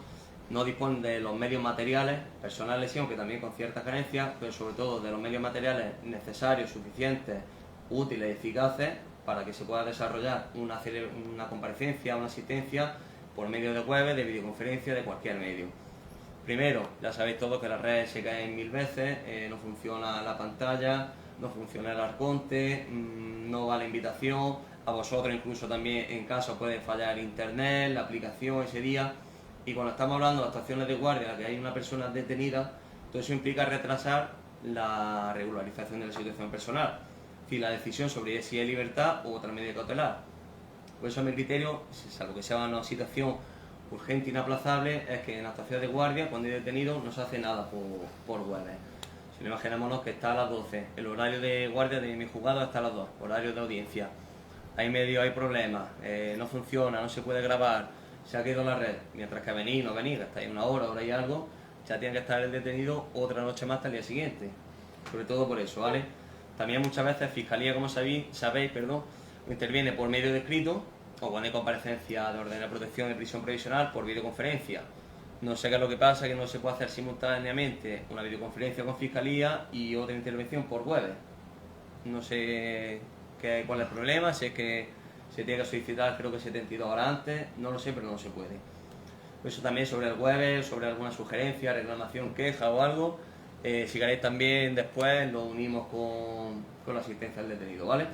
B: no disponen de los medios materiales, personales sí, aunque también con ciertas carencias, pero sobre todo de los medios materiales necesarios, suficientes, útiles y eficaces para que se pueda desarrollar una comparecencia, una asistencia por medio de web, de videoconferencia, de cualquier medio. Primero, ya sabéis todos que las redes se caen 1000 veces, no funciona la pantalla, no funciona el arconte, no va la invitación, a vosotros incluso también en casa puede fallar internet, la aplicación ese día, y cuando estamos hablando de actuaciones de guardia en las que hay una persona detenida, todo eso implica retrasar la regularización de la situación personal. Es decir, la decisión sobre si hay libertad u otra medida cautelar. Por eso, a mi criterio, salvo que sea una situación urgente e inaplazable, es que en la actuación de guardia, cuando hay detenido, no se hace nada por web. Si no, imaginémonos que está a las 12, el horario de guardia de mi juzgado está a las 2, horario de audiencia. Hay medio, hay problemas, no funciona, no se puede grabar, se ha caído la red, mientras que venir, no venir, hasta ahí una hora y algo, ya tiene que estar el detenido otra noche más hasta el día siguiente. Sobre todo por eso, ¿vale? También muchas veces Fiscalía, como sabéis, interviene por medio de escrito o cuando hay comparecencia de orden de protección de prisión provisional por videoconferencia. No sé qué es lo que pasa, que no se puede hacer simultáneamente una videoconferencia con Fiscalía y otra intervención por web. No sé cuál es el problema, si es que se tiene que solicitar creo que 72 horas antes, no lo sé, pero no se puede. Eso también sobre el web, sobre alguna sugerencia, reclamación, queja o algo. Si queréis también después lo unimos con la asistencia al detenido, ¿vale?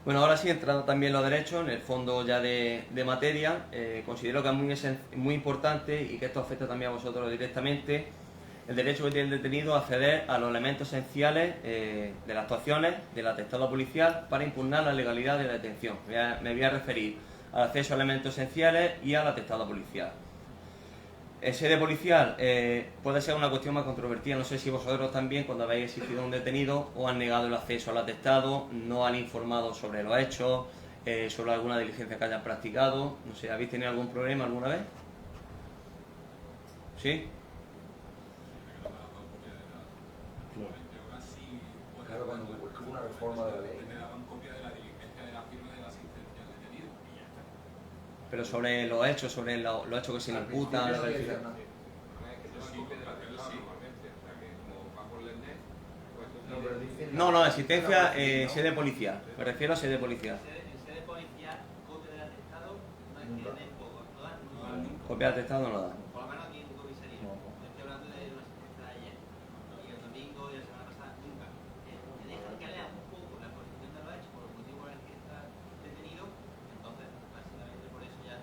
B: Bueno, ahora sí, entrando también los derechos, en el fondo ya de materia, considero que es muy importante y que esto afecta también a vosotros directamente, el derecho que tiene el detenido a acceder a los elementos esenciales de las actuaciones del atestado policial para impugnar la legalidad de la detención. Me voy a referir al acceso a elementos esenciales y al atestado policial. En sede policial puede ser una cuestión más controvertida, no sé si vosotros también cuando habéis existido un detenido os han negado el acceso al atestado, no han informado sobre los hechos, sobre alguna diligencia que hayan practicado, no sé, ¿habéis tenido algún problema alguna vez? ¿Sí?
E: Claro, cuando hubo una reforma de la ley.
F: Me daban copia de la diligencia de la firma de la asistencia al detenido y ya está.
B: Pero sobre los hechos, sobre los hechos que se le imputan, la verificación. No, asistencia, sede policial. Me refiero a sede policial.
G: En sede policial, copia del atestado no es que den poco, no dan nunca.
B: Copia de atestado no lo dan.
G: Por lo menos aquí en comisaría. Estoy hablando de una asistencia de ayer. Y el domingo y la semana pasada, nunca. Te dejan que leas un poco la exposición de los hechos por el motivo por el que está detenido. Entonces, básicamente por eso ya,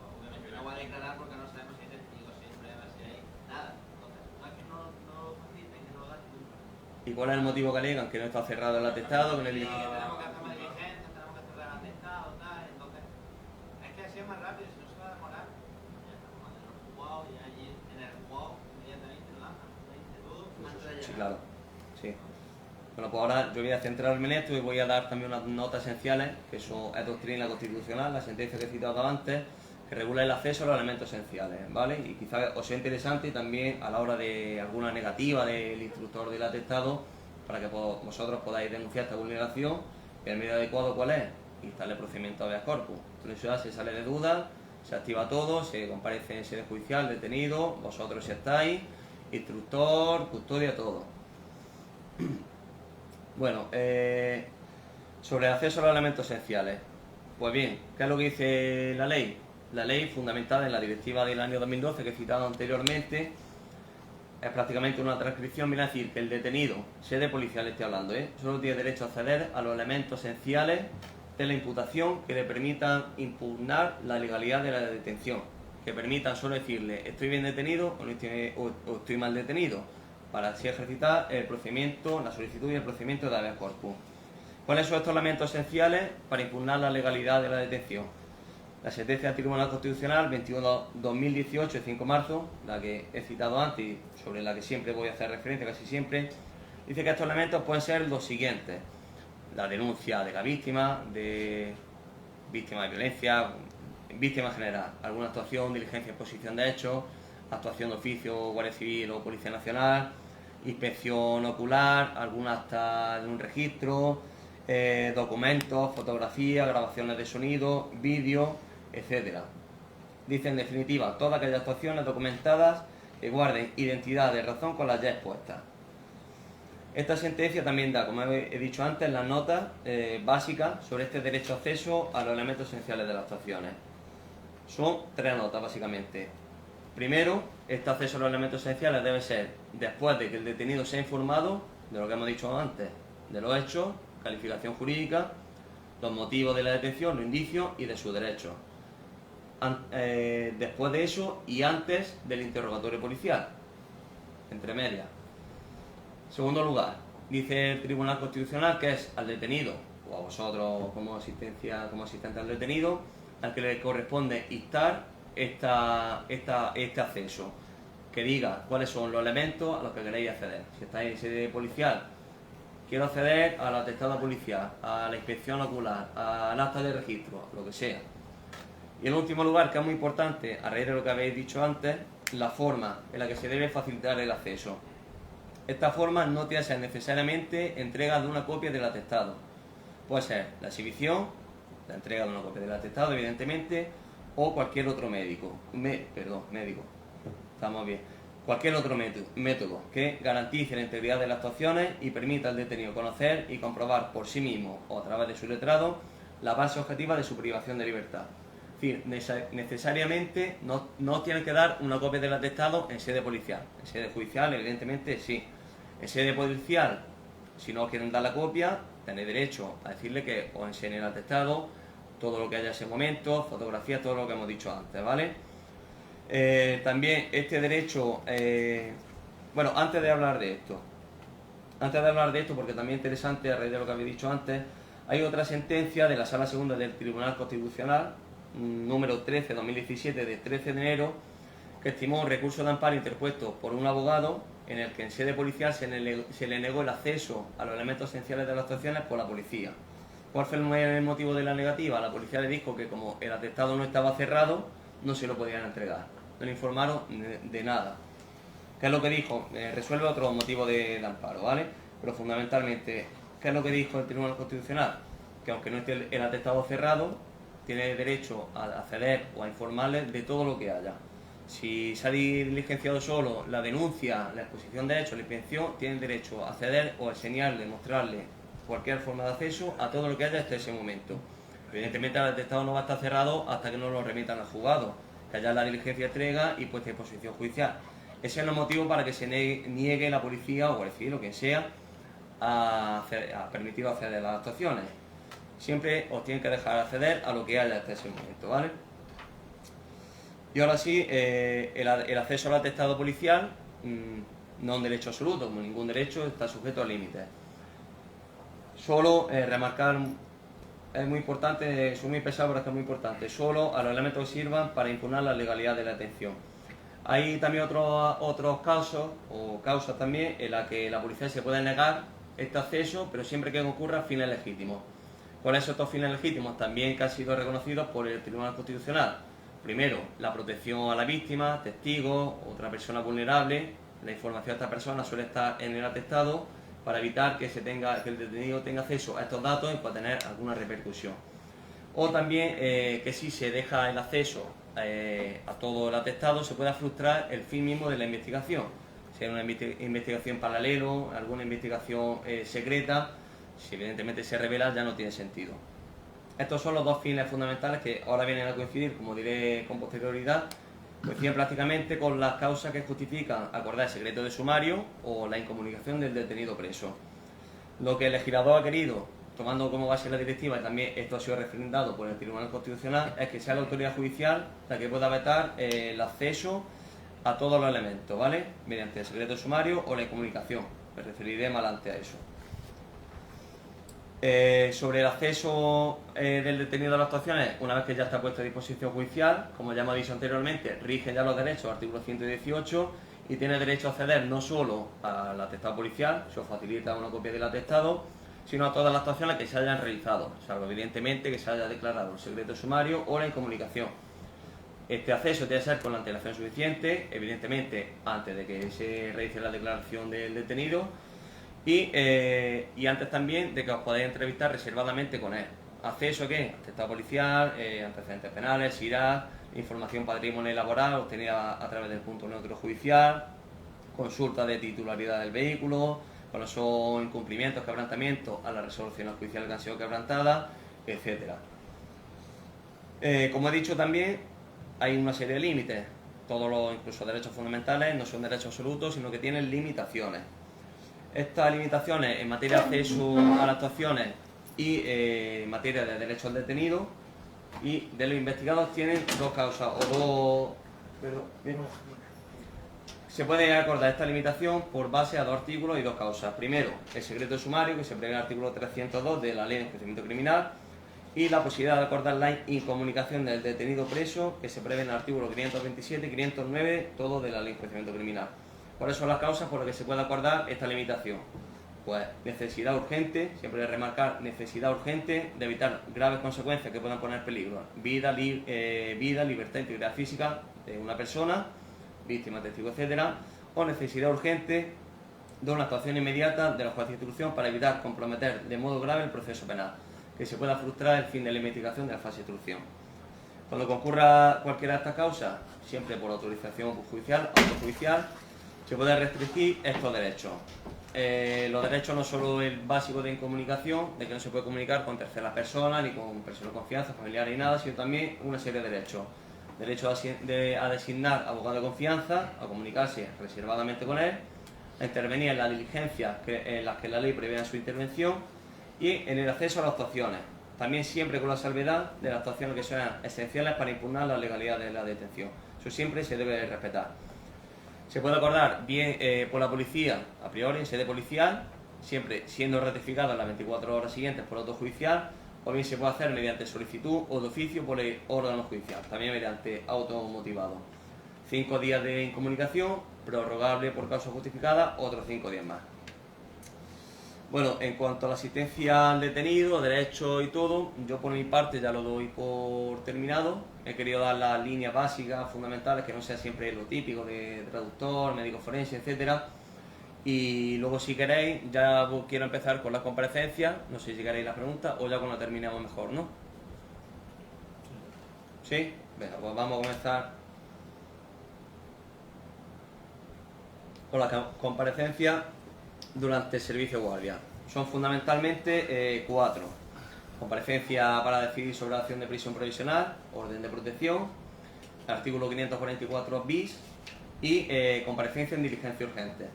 G: obviamente no va a declarar porque no sabemos si hay testigos, si hay pruebas, si hay nada. Entonces, no es que no lo faciliten, que no lo dan nunca.
B: ¿Y cuál es el motivo que alegan? Que no está cerrado el atestado, que no hay
G: Sí, que
B: diligencia.
G: tenemos que hacer más diligencias, tenemos que cerrar el atestado, tal. Entonces, es que así es más rápido, si no se va a demorar. Ya estamos mandando los jugados y allí en el jugado inmediatamente lo dan, lo dice todo antes de llegar.
B: Sí, claro. Sí. Bueno, pues ahora yo voy a centrarme en esto y voy a dar también unas notas esenciales, que eso es doctrina constitucional, la sentencia que he citado antes, que regula el acceso a los elementos esenciales, ¿vale? Y quizás os sea interesante también a la hora de alguna negativa del instructor del atestado, para que vosotros podáis denunciar esta vulneración, y el medio adecuado ¿cuál es? Instalar el procedimiento habeas corpus. Entonces ya se sale de duda, se activa todo, se comparece en sede judicial, detenido, vosotros estáis, instructor, custodia, todo. Bueno, sobre el acceso a los elementos esenciales. Pues bien, ¿qué es lo que dice la ley? La ley, fundamentada en la directiva del año 2012 que he citado anteriormente, es prácticamente una transcripción, viene a decir que el detenido, sede policial estoy hablando, solo tiene derecho a acceder a los elementos esenciales de la imputación que le permitan impugnar la legalidad de la detención, que permitan solo decirle estoy bien detenido o estoy mal detenido, para así ejercitar el procedimiento, la solicitud y el procedimiento de habeas corpus. ¿Cuáles son estos elementos esenciales para impugnar la legalidad de la detención? La sentencia del Tribunal Constitucional 21/2018, de 5 de marzo, la que he citado antes y sobre la que siempre voy a hacer referencia, casi siempre, dice que estos elementos pueden ser los siguientes: la denuncia de la víctima de violencia, víctima en general, alguna actuación, diligencia, exposición de hechos, actuación de oficio, Guardia Civil o Policía Nacional, inspección ocular, algún acta de un registro, documentos, fotografías, grabaciones de sonido, vídeo, etcétera. Dice, en definitiva, todas aquellas actuaciones documentadas que guarden identidad de razón con las ya expuestas. Esta sentencia también da, como he dicho antes, las notas básicas sobre este derecho a acceso a los elementos esenciales de las actuaciones. Son 3 notas, básicamente. Primero, este acceso a los elementos esenciales debe ser después de que el detenido sea informado de lo que hemos dicho antes, de los hechos, calificación jurídica, los motivos de la detención, los indicios y de sus derechos. Después de eso y antes del interrogatorio policial, entre medias. Segundo lugar, dice el Tribunal Constitucional que es al detenido, o a vosotros como asistente al detenido, al que le corresponde instar este acceso, que diga cuáles son los elementos a los que queréis acceder. Si estáis en sede policial, quiero acceder al atestado policial, a la inspección ocular, al acta de registro, lo que sea. Y en último lugar, que es muy importante, a raíz de lo que habéis dicho antes, la forma en la que se debe facilitar el acceso. Esta forma no tiene que ser necesariamente entrega de una copia del atestado. Puede ser la exhibición, la entrega de una copia del atestado, evidentemente, o cualquier otro médico. Estamos bien. Cualquier otro método que garantice la integridad de las actuaciones y permita al detenido conocer y comprobar por sí mismo o a través de su letrado la base objetiva de su privación de libertad. Es decir, necesariamente no tienen que dar una copia del atestado en sede policial. En sede judicial, evidentemente, sí. En sede policial, si no quieren dar la copia, tenéis derecho a decirle que os enseñe el atestado, todo lo que haya en ese momento, fotografías, todo lo que hemos dicho antes, ¿vale? También este derecho, antes de hablar de esto, porque también es interesante a raíz de lo que habéis dicho antes, hay otra sentencia de la Sala Segunda del Tribunal Constitucional, número 13/2017, de 13 de enero, que estimó un recurso de amparo interpuesto por un abogado en el que en sede policial se le negó el acceso a los elementos esenciales de las actuaciones por la policía. ¿Cuál fue el motivo de la negativa? La policía le dijo que como el atestado no estaba cerrado, no se lo podían entregar. No le informaron de nada. ¿Qué es lo que dijo? Resuelve otro motivo de amparo, ¿vale? Pero fundamentalmente, ¿qué es lo que dijo el Tribunal Constitucional? Que aunque no esté el atestado cerrado, tiene derecho a acceder o a informarles de todo lo que haya. Si se ha diligenciado solo la denuncia, la exposición de hechos, la inspección, tienen derecho a acceder o a enseñarle, mostrarle cualquier forma de acceso a todo lo que haya hasta ese momento. Evidentemente el atestado no va a estar cerrado hasta que no lo remitan al juzgado, que haya la diligencia de entrega y puesta en disposición judicial. Ese es el motivo para que se niegue la policía o Guardia Civil o quien sea a permitir acceder a las actuaciones. Siempre os tienen que dejar acceder a lo que haya hasta ese momento, ¿vale? Y ahora sí, el acceso al atestado policial no es un derecho absoluto, como ningún derecho está sujeto a límites. Solo remarcar, es muy importante, soy muy pesado, pero es que es muy importante, solo a los elementos que sirvan para impugnar la legalidad de la detención. Hay también otros casos, o causas también, en las que la policía se puede negar este acceso, pero siempre que ocurra fines legítimos. ¿Cuáles son estos fines legítimos? También que han sido reconocidos por el Tribunal Constitucional. Primero, la protección a la víctima, testigos, otra persona vulnerable. La información de esta persona suele estar en el atestado para evitar que el detenido tenga acceso a estos datos y pueda tener alguna repercusión. O también que si se deja el acceso a todo el atestado, se pueda frustrar el fin mismo de la investigación. Si hay una investigación paralelo, alguna investigación secreta, si evidentemente se revela, ya no tiene sentido. Estos son los dos fines fundamentales que ahora vienen a coincidir, como diré con posterioridad, coinciden prácticamente con las causas que justifican acordar el secreto de sumario o la incomunicación del detenido preso. Lo que el legislador ha querido, tomando como base la directiva, y también esto ha sido refrendado por el Tribunal Constitucional, es que sea la autoridad judicial la que pueda vetar el acceso a todos los elementos, ¿vale? Mediante el secreto de sumario o la incomunicación. Me referiré más adelante a eso. Sobre el acceso del detenido a las actuaciones, una vez que ya está puesto a disposición judicial, como ya hemos dicho anteriormente, rigen ya los derechos, artículo 118, y tiene derecho a acceder no solo al atestado policial, se os facilita una copia del atestado, sino a todas las actuaciones que se hayan realizado, salvo evidentemente que se haya declarado el secreto sumario o la incomunicación. Este acceso debe ser con la antelación suficiente, evidentemente antes de que se realice la declaración del detenido y antes también de que os podáis entrevistar reservadamente con él. ¿Acceso a qué? Atestado policial, antecedentes penales, SIRA, información patrimonial y laboral obtenida a través del punto neutro judicial, consulta de titularidad del vehículo, cuáles son incumplimientos, quebrantamientos a las resoluciones judiciales que han sido quebrantadas, etc. Como he dicho también, hay una serie de límites. Todos los, incluso derechos fundamentales, no son derechos absolutos, sino que tienen limitaciones. Estas limitaciones en materia de acceso a las actuaciones y en materia de derechos al detenido y de los investigados tienen dos causas, Se puede acordar esta limitación por base a dos artículos y dos causas. Primero, el secreto sumario, que se prevé en el artículo 302 de la Ley de Enjuiciamiento Criminal, y la posibilidad de acordar la incomunicación del detenido preso, que se prevé en el artículo 527 y 509, todo de la Ley de Enjuiciamiento Criminal. ¿Cuáles son las causas por las que se puede acordar esta limitación? Pues necesidad urgente, siempre remarcar necesidad urgente de evitar graves consecuencias que puedan poner en peligro vida, libertad, integridad física de una persona, víctima, testigo, etcétera, o necesidad urgente de una actuación inmediata de los jueces de instrucción para evitar comprometer de modo grave el proceso penal, que se pueda frustrar el fin de la investigación de la fase de instrucción. Cuando concurra cualquiera de estas causas, siempre por autorización judicial, autojudicial, se puede restringir estos derechos. Los derechos no solo el básico de incomunicación, de que no se puede comunicar con terceras personas, ni con personas de confianza, familiares, ni nada, sino también una serie de derechos. Derecho a designar abogado de confianza, a comunicarse reservadamente con él, a intervenir en las diligencias en las que la ley prevé su intervención y en el acceso a las actuaciones, también siempre con la salvedad de las actuaciones que sean esenciales para impugnar la legalidad de la detención. Eso siempre se debe respetar. Se puede acordar bien por la policía, a priori, en sede policial, siempre siendo ratificado en las 24 horas siguientes por auto judicial, o bien se puede hacer mediante solicitud o de oficio por el órgano judicial, también mediante auto motivado. 5 días de incomunicación, prorrogable por causa justificada, otros 5 días más. Bueno, en cuanto a la asistencia al detenido, derechos y todo, yo por mi parte ya lo doy por terminado. He querido dar las líneas básicas, fundamentales, que no sea siempre lo típico de traductor, médico forense, etcétera. Y luego, si queréis, ya quiero empezar con las comparecencias. No sé si queréis la pregunta o ya cuando terminemos mejor, ¿no? ¿Sí? Venga, pues vamos a comenzar con las comparecencias durante el servicio de guardia. Son fundamentalmente 4. Comparecencia para decidir sobre la acción de prisión provisional, orden de protección, artículo 544 bis y comparecencia en diligencia urgente.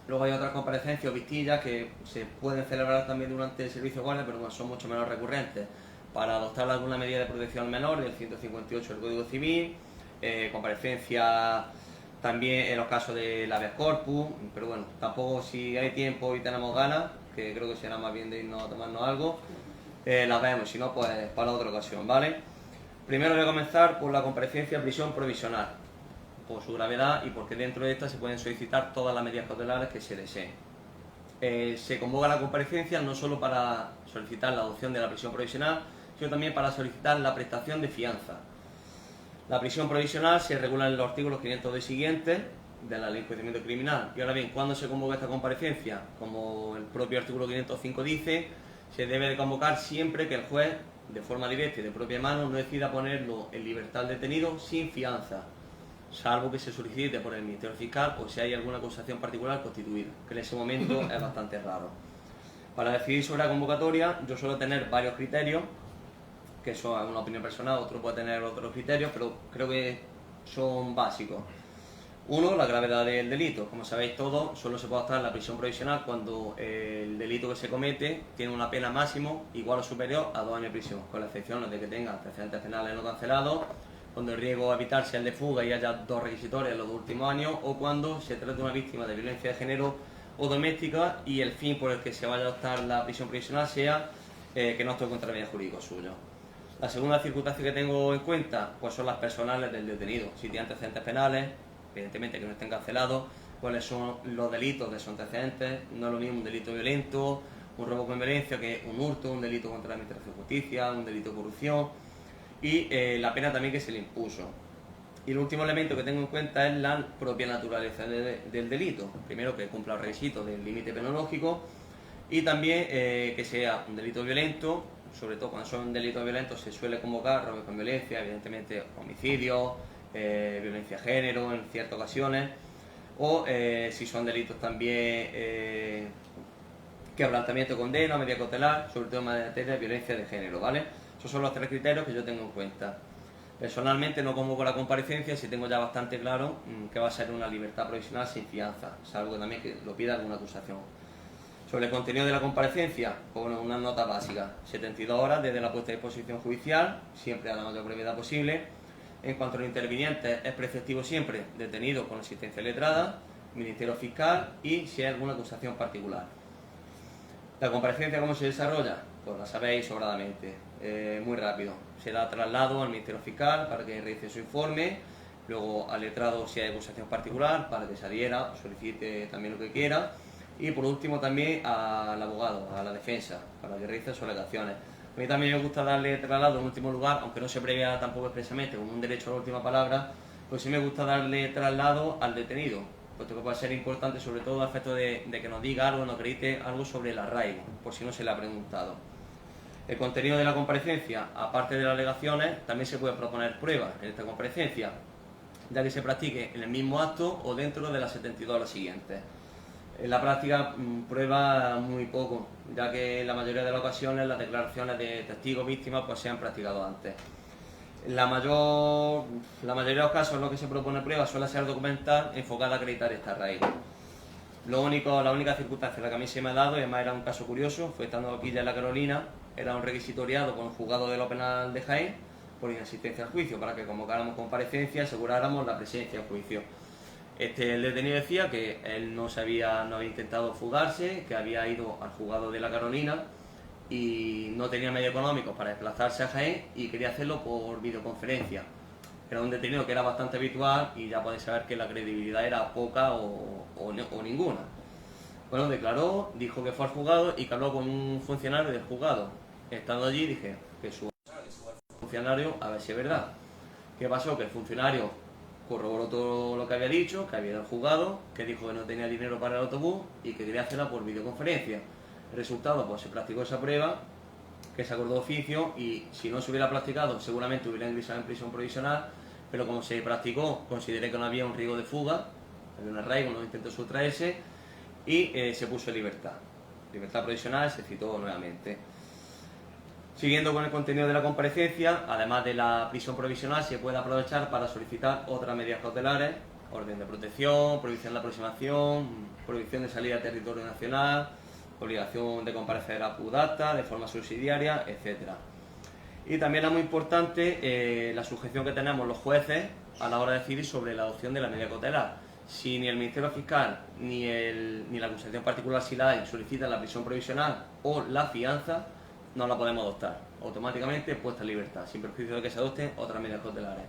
B: Luego hay otras comparecencias o vistillas que se pueden celebrar también durante el servicio de guardia, pero bueno, son mucho menos recurrentes. Para adoptar alguna medida de protección al menor del 158 del Código Civil, comparecencia también en los casos del habeas corpus, pero bueno, tampoco, si hay tiempo y tenemos ganas, que creo que será más bien de irnos a tomarnos algo, las vemos, si no, pues para otra ocasión, ¿vale? Primero voy a comenzar por la comparecencia de prisión provisional, por su gravedad y porque dentro de esta se pueden solicitar todas las medidas cautelares que se deseen. Se convoca la comparecencia no solo para solicitar la adopción de la prisión provisional, sino también para solicitar la prestación de fianza. La prisión provisional se regula en los artículos 502 siguientes de la Ley de Enjuiciamiento Criminal. Y ahora bien, ¿cuándo se convoca esta comparecencia? Como el propio artículo 505 dice, se debe de convocar siempre que el juez, de forma directa y de propia mano, no decida ponerlo en libertad al detenido sin fianza, salvo que se solicite por el Ministerio Fiscal o si hay alguna acusación particular constituida, que en ese momento es bastante raro. Para decidir sobre la convocatoria, yo suelo tener varios criterios, que eso es una opinión personal, otro puede tener otros criterios, pero creo que son básicos. Uno, la gravedad del delito. Como sabéis todos, solo se puede optar la prisión provisional cuando el delito que se comete tiene una pena máximo igual o superior a 2 años de prisión, con la excepción de que tenga antecedentes penales no cancelados, cuando el riesgo a evitar sea el de fuga y haya 2 requisitorios en los 2 últimos años, o cuando se trata de una víctima de violencia de género o doméstica y el fin por el que se vaya a optar la prisión provisional sea que no estoy contra el medio jurídico suyo. La segunda circunstancia que tengo en cuenta pues son las personales del detenido. Si tiene antecedentes penales, evidentemente que no estén cancelados, cuáles son los delitos de esos antecedentes. No es lo mismo un delito violento, un robo con violencia, que un hurto, un delito contra la administración de justicia, un delito de corrupción, y la pena también que se le impuso. Y el último elemento que tengo en cuenta es la propia naturaleza del delito. Primero, que cumpla los requisitos del límite penológico, y también que sea un delito violento. Sobre todo cuando son delitos violentos se suele convocar robo con violencia, evidentemente homicidio, violencia de género en ciertas ocasiones, o si son delitos también quebrantamiento de condena, medida cautelar, sobre todo en materia de violencia de género, ¿vale? Esos son los 3 criterios que yo tengo en cuenta. Personalmente no convoco la comparecencia si tengo ya bastante claro que va a ser una libertad provisional sin fianza, salvo que también que lo pida alguna acusación. Sobre el contenido de la comparecencia, pues bueno, una nota básica: 72 horas desde la puesta a disposición judicial, siempre a la mayor brevedad posible. En cuanto a los intervinientes, es preceptivo siempre detenido con asistencia letrada, Ministerio Fiscal y si hay alguna acusación particular. La comparecencia, ¿cómo se desarrolla? Pues la sabéis sobradamente, muy rápido. Se da traslado al Ministerio Fiscal para que realice su informe, luego al letrado si hay acusación particular para que se adhiera, solicite también lo que quiera, y por último también al abogado, a la defensa, para que realice sus alegaciones. A mí también me gusta darle traslado en último lugar, aunque no se prevea tampoco expresamente como un derecho a la última palabra, pues sí me gusta darle traslado al detenido, puesto que puede ser importante, sobre todo a efecto de que nos diga algo, nos acredite algo sobre el arraigo, por si no se le ha preguntado. El contenido de la comparecencia, aparte de las alegaciones, también se puede proponer pruebas en esta comparecencia, ya que se practique en el mismo acto o dentro de las 72 horas siguientes. En la práctica, prueba muy poco, ya que en la mayoría de las ocasiones las declaraciones de testigos víctimas pues se han practicado antes. La mayoría de los casos en los que se propone prueba suele ser documental enfocada a acreditar este arraigo. La única circunstancia en la que a mí se me ha dado, y además era un caso curioso, fue estando aquí ya en la Carolina, era un requisitoriado con el juzgado de lo penal de Jaén por inasistencia al juicio, para que convocáramos comparecencia y aseguráramos la presencia en juicio. El detenido decía que él no había intentado fugarse, que había ido al juzgado de la Carolina y no tenía medio económico para desplazarse a Jaén y quería hacerlo por videoconferencia. Era un detenido que era bastante habitual y ya podéis saber que la credibilidad era poca o ninguna. Bueno, declaró, dijo que fue al juzgado y que habló con un funcionario del juzgado. Estando allí dije que su funcionario, a ver si es verdad. ¿Qué pasó? Que el funcionario corroboró todo lo que había dicho, que había ido al juzgado, que dijo que no tenía dinero para el autobús y que quería hacerla por videoconferencia. El resultado, pues se practicó esa prueba, que se acordó de oficio, y si no se hubiera practicado seguramente hubiera ingresado en prisión provisional, pero como se practicó consideré que no había un riesgo de fuga, había un arraigo, no intentó sustraerse y se puso en libertad. Libertad provisional, se citó nuevamente. Siguiendo con el contenido de la comparecencia, además de la prisión provisional, se puede aprovechar para solicitar otras medidas cautelares: orden de protección, prohibición de aproximación, prohibición de salida a territorio nacional, obligación de comparecer a pudacta de forma subsidiaria, etc. Y también es muy importante la sujeción que tenemos los jueces a la hora de decidir sobre la adopción de la medida cautelar. Si ni el Ministerio Fiscal ni la acusación particular, si la hay, solicitan la prisión provisional o la fianza, no la podemos adoptar. Automáticamente puesta en libertad, sin perjuicio de que se adopten otras medidas cautelares.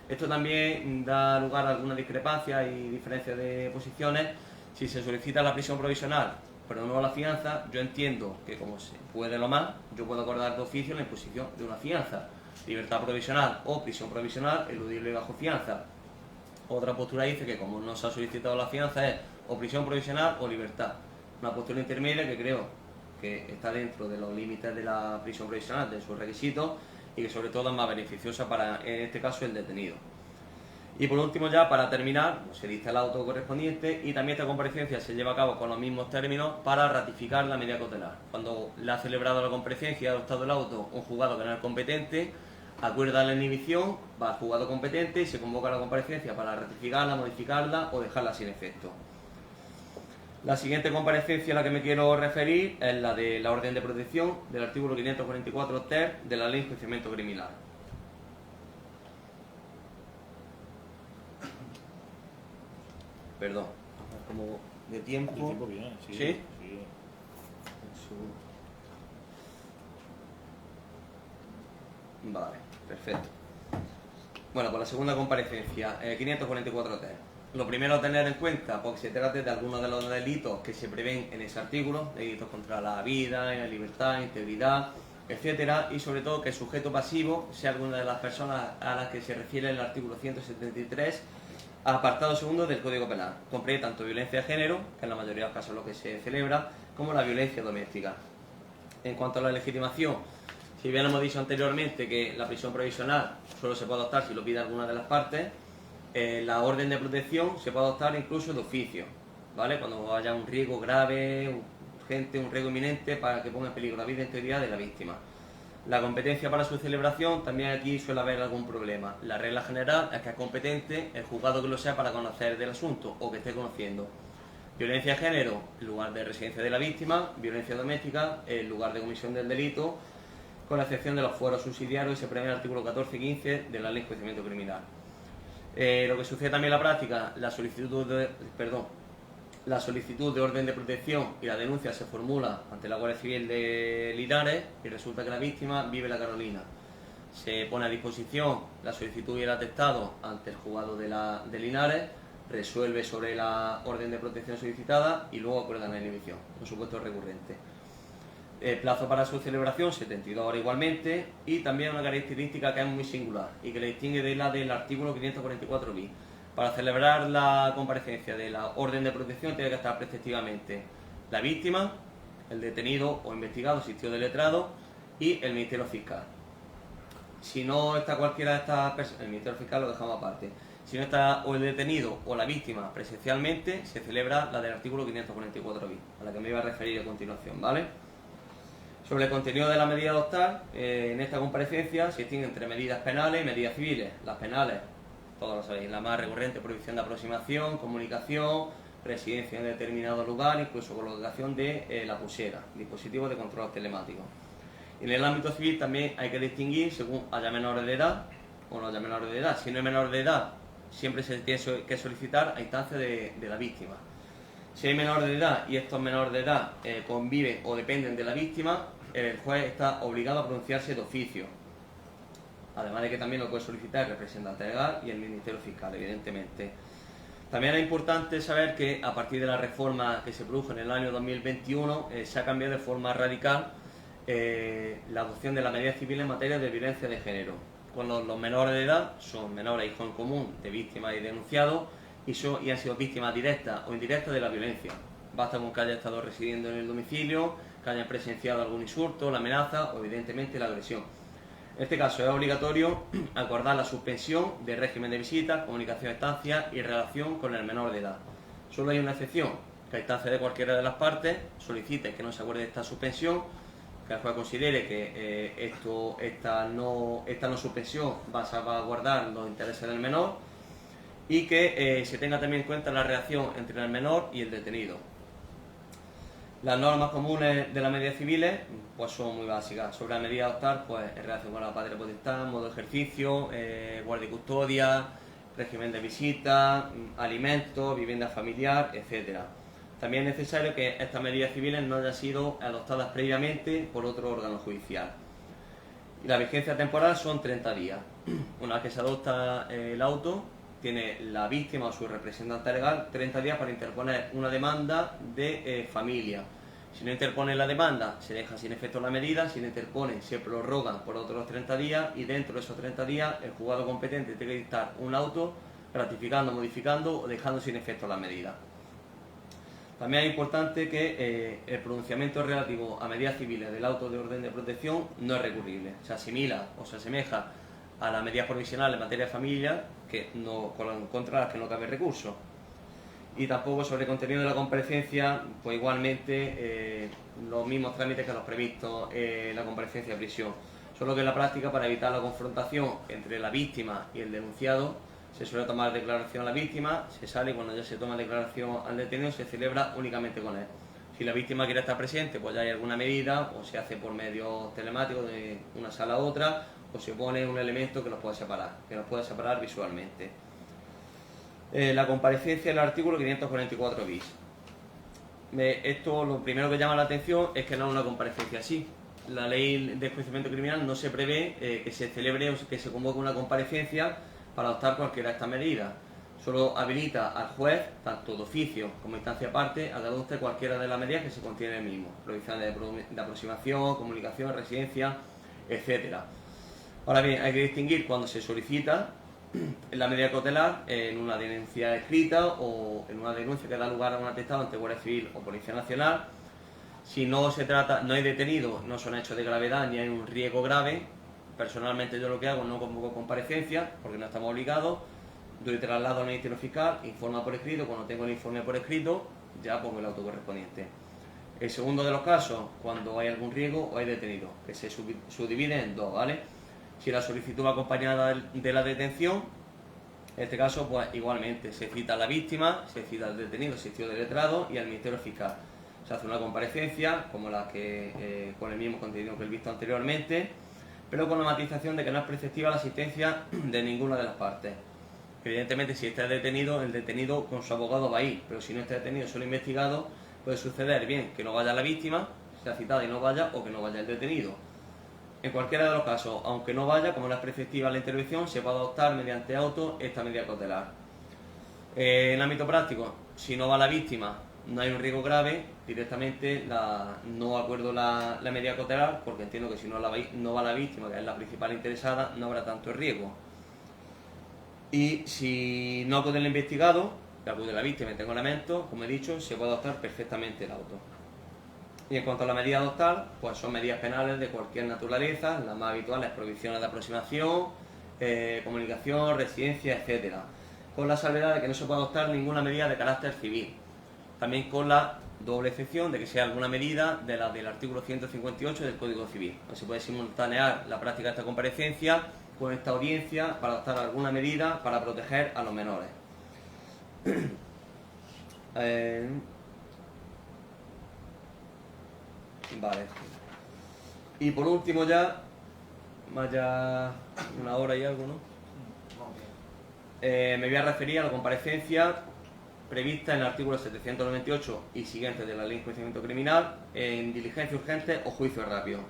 B: Esto también da lugar a algunas discrepancias y diferencias de posiciones. Si se solicita la prisión provisional pero no la fianza, yo entiendo que como se puede lo más, yo puedo acordar de oficio la imposición de una fianza. Libertad provisional o prisión provisional eludible bajo fianza. Otra postura dice que como no se ha solicitado la fianza es o prisión provisional o libertad. Una postura intermedia que creo que está dentro de los límites de la prisión provisional, de sus requisitos, y que sobre todo es más beneficiosa para, en este caso, el detenido. Y por último, ya para terminar, se dicta el auto correspondiente y también esta comparecencia se lleva a cabo con los mismos términos para ratificar la medida cautelar. Cuando le ha celebrado la comparecencia y ha adoptado el auto un juzgado que no es competente, acuerda la inhibición, va al juzgado competente y se convoca la comparecencia para ratificarla, modificarla o dejarla sin efecto. La siguiente comparecencia a la que me quiero referir es la de la orden de protección del artículo 544 ter de la Ley de Enjuiciamiento Criminal. Perdón, como de tiempo.
A: De tiempo bien, sí.
B: ¿Sí?
A: Sí.
B: Perfecto. Bueno, pues la segunda comparecencia, 544.3. Lo primero a tener en cuenta, porque se trata de algunos de los delitos que se prevén en ese artículo, delitos contra la vida, la libertad, integridad, etcétera, y sobre todo que el sujeto pasivo sea alguna de las personas a las que se refiere el artículo 173, apartado segundo del Código Penal. Comprende tanto violencia de género, que en la mayoría de los casos es lo que se celebra, como la violencia doméstica. En cuanto a la legitimación, si bien hemos dicho anteriormente que la prisión provisional solo se puede adoptar si lo pide alguna de las partes, la orden de protección se puede adoptar incluso de oficio, ¿vale? Cuando haya un riesgo grave, urgente, un riesgo inminente para que ponga en peligro la vida e integridad de la víctima. La competencia para su celebración, también aquí suele haber algún problema. La regla general es que es competente el juzgado que lo sea para conocer del asunto o que esté conociendo. Violencia de género, el lugar de residencia de la víctima. Violencia doméstica, el lugar de comisión del delito, con la excepción de los fueros subsidiarios que se prevé en el artículo 14 y 15 de la Ley de Enjuiciamiento Criminal. Lo que sucede también en la práctica, la solicitud de orden de protección y la denuncia se formula ante la Guardia Civil de Linares y resulta que la víctima vive en La Carolina. Se pone a disposición la solicitud y el atestado ante el juzgado de Linares, resuelve sobre la orden de protección solicitada y luego acuerdan la inhibición, por supuesto recurrente. El plazo para su celebración, 72 horas igualmente, y también una característica que es muy singular y que le distingue de la del artículo 544 bis. Para celebrar la comparecencia de la orden de protección tiene que estar preceptivamente la víctima, el detenido o investigado, asistido de letrado, y el Ministerio Fiscal. Si no está cualquiera de estas personas, el Ministerio Fiscal lo dejamos aparte. Si no está o el detenido o la víctima presencialmente, se celebra la del artículo 544 bis, a la que me iba a referir a continuación, ¿vale? Sobre el contenido de la medida a adoptar, en esta comparecencia se distingue entre medidas penales y medidas civiles. Las penales, todos lo sabéis, la más recurrente, prohibición de aproximación, comunicación, residencia en determinado lugar, incluso colocación de la pulsera, dispositivos de control telemático. Y en el ámbito civil también hay que distinguir según haya menores de edad o no haya menores de edad. Si no hay menor de edad, siempre se tiene que solicitar a instancia de la víctima. Si hay menor de edad y estos menores de edad conviven o dependen de la víctima, el juez está obligado a pronunciarse de oficio. Además de que también lo puede solicitar el representante legal y el Ministerio Fiscal, evidentemente. También es importante saber que a partir de la reforma que se produjo en el año 2021 se ha cambiado de forma radical la adopción de la medida civil en materia de violencia de género. Cuando los menores de edad son menores hijos en común de víctimas y denunciados y han sido víctimas directas o indirectas de la violencia. Basta con que haya estado residiendo en el domicilio, que hayan presenciado algún insulto, la amenaza o evidentemente la agresión. En este caso es obligatorio acordar la suspensión del régimen de visitas, comunicación a estancia y relación con el menor de edad. Solo hay una excepción, que a instancia de cualquiera de las partes solicite que no se acuerde de esta suspensión, que el juez considere que esta no suspensión va a salvaguardar los intereses del menor y que se tenga también en cuenta la relación entre el menor y el detenido. Las normas comunes de las medidas civiles pues son muy básicas. Sobre la medida a adoptar, pues en relación con la patria potestad, modo de ejercicio, guardia y custodia, régimen de visita, alimentos, vivienda familiar, etc. También es necesario que estas medidas civiles no hayan sido adoptadas previamente por otro órgano judicial. Y la vigencia temporal son 30 días. Una vez que se adopta el auto, tiene la víctima o su representante legal 30 días para interponer una demanda de familia. Si no interpone la demanda, se deja sin efecto la medida. Si la interpone, se prorroga por otros 30 días y dentro de esos 30 días el juzgado competente tiene que dictar un auto ratificando, modificando o dejando sin efecto la medida. También es importante que el pronunciamiento relativo a medidas civiles del auto de orden de protección no es recurrible. Se asimila o se asemeja a las medidas provisionales en materia de familia contra las que no cabe recurso. Y tampoco sobre el contenido de la comparecencia, pues igualmente los mismos trámites que los previstos en la comparecencia de prisión. Solo que en la práctica, para evitar la confrontación entre la víctima y el denunciado, se suele tomar declaración a la víctima, se sale y cuando ya se toma declaración al detenido se celebra únicamente con él. Si la víctima quiere estar presente, pues ya hay alguna medida, o se hace por medios telemáticos de una sala a otra, o se pone un elemento que los puede separar visualmente. La comparecencia del artículo 544 bis. Esto lo primero que llama la atención es que no es una comparecencia así, la ley de enjuiciamiento criminal no se prevé que se celebre o que se convoque una comparecencia para adoptar cualquiera de estas medidas. Solo habilita al juez, tanto de oficio como instancia aparte, a que adopte cualquiera de las medidas que se contiene en el mismo, prohibiciones de aproximación, comunicación, residencia, etcétera. Ahora bien, hay que distinguir cuando se solicita la medida cautelar en una denuncia escrita o en una denuncia que da lugar a un atestado ante Guardia Civil o Policía Nacional. Si no se trata, no hay detenido, no son hechos de gravedad ni hay un riesgo grave, personalmente yo lo que hago no convoco comparecencia porque no estamos obligados, doy traslado al Ministerio Fiscal, informa por escrito, cuando tengo el informe por escrito ya pongo el auto correspondiente. El segundo de los casos, cuando hay algún riesgo o hay detenido, que se subdivide en dos, ¿vale? Si la solicitud va acompañada de la detención, en este caso pues igualmente se cita a la víctima, se cita al detenido, se cita al letrado y al Ministerio Fiscal. Se hace una comparecencia, como la que con el mismo contenido que el visto anteriormente, pero con la matización de que no es preceptiva la asistencia de ninguna de las partes. Evidentemente, si está detenido, el detenido con su abogado va a ir, pero si no está detenido, solo investigado, puede suceder bien que no vaya la víctima, sea citada y no vaya, o que no vaya el detenido. En cualquiera de los casos, aunque no vaya, como no es preceptiva la intervención, se puede adoptar mediante auto esta medida cautelar. En ámbito práctico, si no va la víctima, no hay un riesgo grave, directamente no acuerdo la medida cautelar, porque entiendo que si no va la víctima, que es la principal interesada, no habrá tanto riesgo. Y si no acude el investigado, que acude la víctima y tengo elementos, como he dicho, se puede adoptar perfectamente el auto. Y en cuanto a la medida a adoptar, pues son medidas penales de cualquier naturaleza, las más habituales, prohibiciones de aproximación, comunicación, residencia, etcétera, con la salvedad de que no se puede adoptar ninguna medida de carácter civil. También con la doble excepción de que sea alguna medida de la del artículo 158 del Código Civil. No se puede simultanear la práctica de esta comparecencia con esta audiencia para adoptar alguna medida para proteger a los menores. Vale. Y por último ya, más ya una hora y algo, ¿no? Me voy a referir a la comparecencia prevista en el artículo 798 y siguientes de la Ley de Enjuiciamiento Criminal en diligencia urgente o juicio rápido.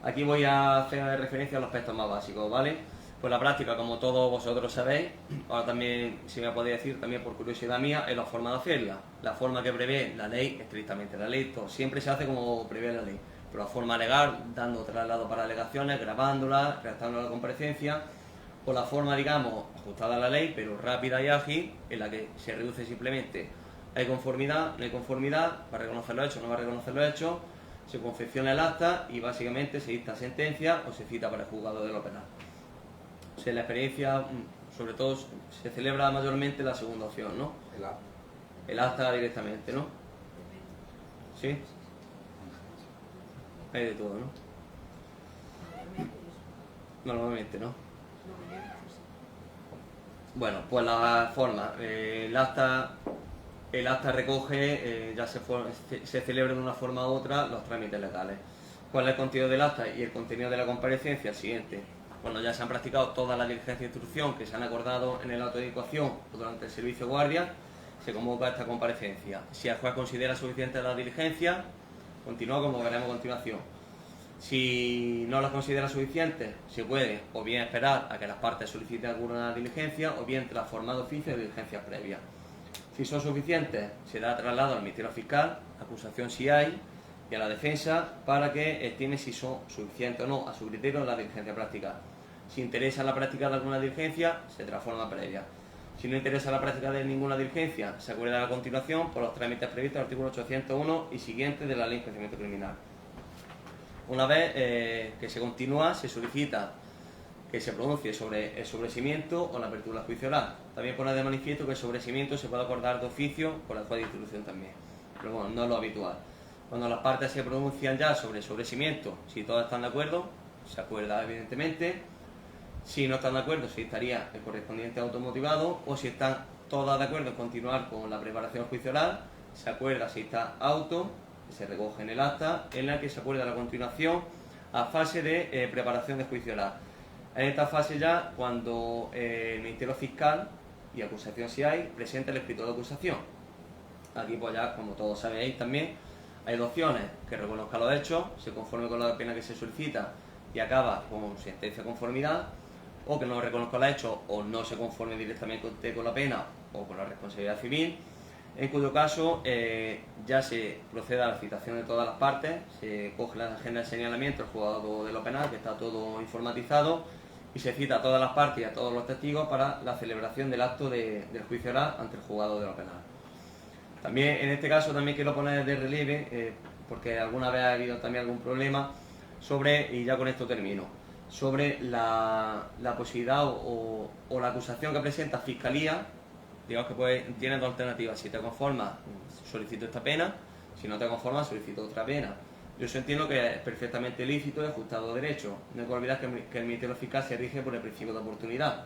B: Aquí voy a hacer referencia a los aspectos más básicos, ¿vale? Pues la práctica, como todos vosotros sabéis, ahora también, si me podéis decir, también por curiosidad mía, es la forma de hacerla. La forma que prevé la ley, estrictamente la ley, todo, siempre se hace como prevé la ley. Pero la forma legal, dando traslado para alegaciones, grabándola, redactando la comparecencia, o la forma, digamos, ajustada a la ley, pero rápida y ágil, en la que se reduce simplemente, hay conformidad, no hay conformidad, va a reconocer los hechos, no va a reconocer los hechos, se confecciona el acta y básicamente se dicta sentencia o se cita para el juzgado de lo penal. O sea, la experiencia, sobre todo, se celebra mayormente la segunda opción, ¿no? El acta directamente, ¿no? ¿Sí? Hay de todo, ¿no? Normalmente, ¿no? Bueno, pues la forma. El acta recoge, ya se celebra de una forma u otra los trámites legales. ¿Cuál es el contenido del acta y el contenido de la comparecencia? El siguiente. Cuando ya se han practicado todas las diligencias de instrucción que se han acordado en el auto de evacuación o durante el servicio de guardia, se convoca esta comparecencia. Si el juez considera suficiente la diligencia, continúa como veremos a continuación. Si no las considera suficientes, se puede o bien esperar a que las partes soliciten alguna diligencia o bien transformar de oficio de diligencias previas. Si son suficientes, se da traslado al Ministerio Fiscal, acusación si hay, y a la defensa para que estime si son suficientes o no a su criterio la diligencia práctica. Si interesa la práctica de alguna diligencia, se transforma previa. Si no interesa la práctica de ninguna diligencia, se acuerda a continuación por los trámites previstos en el artículo 801 y siguientes de la Ley de Enjuiciamiento Criminal. Una vez que se continúa, se solicita que se pronuncie sobre el sobreseimiento o la apertura del juicio oral. También pone de manifiesto que el sobreseimiento se puede acordar de oficio por el juez de instrucción también, pero bueno, no es lo habitual. Cuando las partes se pronuncian ya sobre el sobreseimiento, si todas están de acuerdo, se acuerda evidentemente. Si no están de acuerdo, se dictaría el correspondiente automotivado, o si están todas de acuerdo en continuar con la preparación del juicio oral, se acuerda si está auto, se recoge en el acta, en la que se acuerda la continuación a fase de preparación de juicio oral. En esta fase ya, cuando el Ministerio Fiscal, y acusación si hay, presenta el escrito de acusación. Aquí pues ya, como todos sabéis también, Hay dos opciones: que reconozca los hechos, se conforme con la pena que se solicita y acaba con sentencia de conformidad, o que no reconozca los hechos o no se conforme directamente con la pena o con la responsabilidad civil, en cuyo caso ya se procede a la citación de todas las partes, se coge la agenda de señalamiento del juzgado de lo penal, que está todo informatizado, y se cita a todas las partes y a todos los testigos para la celebración del acto del juicio oral ante el juzgado de lo penal. También en este caso también quiero poner de relieve, porque alguna vez ha habido también algún problema sobre, y ya con esto termino, sobre la posibilidad o la acusación que presenta Fiscalía. Digamos que tienes dos alternativas: si te conformas, solicito esta pena; si no te conformas, solicito otra pena. Yo eso entiendo que es perfectamente lícito y ajustado a derecho. No hay que olvidar que el Ministerio Fiscal se rige por el principio de oportunidad.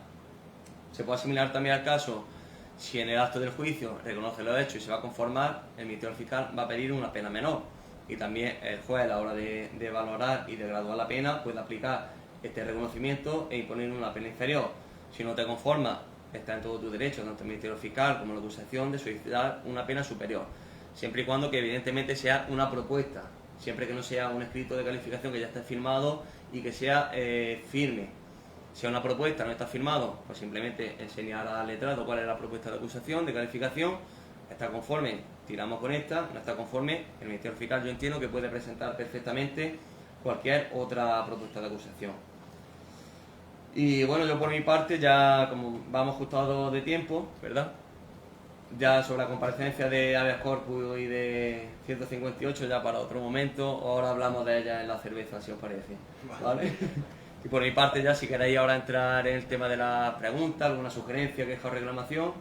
B: Se puede asimilar también al caso: si en el acto del juicio reconoce los hechos y se va a conformar, el Ministerio Fiscal va a pedir una pena menor. Y también el juez, a la hora de valorar y de graduar la pena, puede aplicar este reconocimiento e imponer una pena inferior. Si no te conformas, está en todo tu derecho, tanto el Ministerio Fiscal como la acusación, de solicitar una pena superior, siempre y cuando que evidentemente sea una propuesta, siempre que no sea un escrito de calificación que ya esté firmado y que sea firme. Si es una propuesta, no está firmado, pues simplemente enseñar al letrado cuál es la propuesta de acusación, de calificación. Está conforme, tiramos con esta; no está conforme, el Ministerio Fiscal, yo entiendo que puede presentar perfectamente cualquier otra propuesta de acusación. Y bueno, yo por mi parte, ya como vamos ajustados de tiempo, ¿verdad?, ya sobre la comparecencia de habeas corpus y de 158 ya para otro momento. Ahora hablamos de ella en la cerveza, si os parece, ¿vale? Y por mi parte, ya si queréis ahora entrar en el tema de las preguntas, alguna sugerencia, queja o reclamación,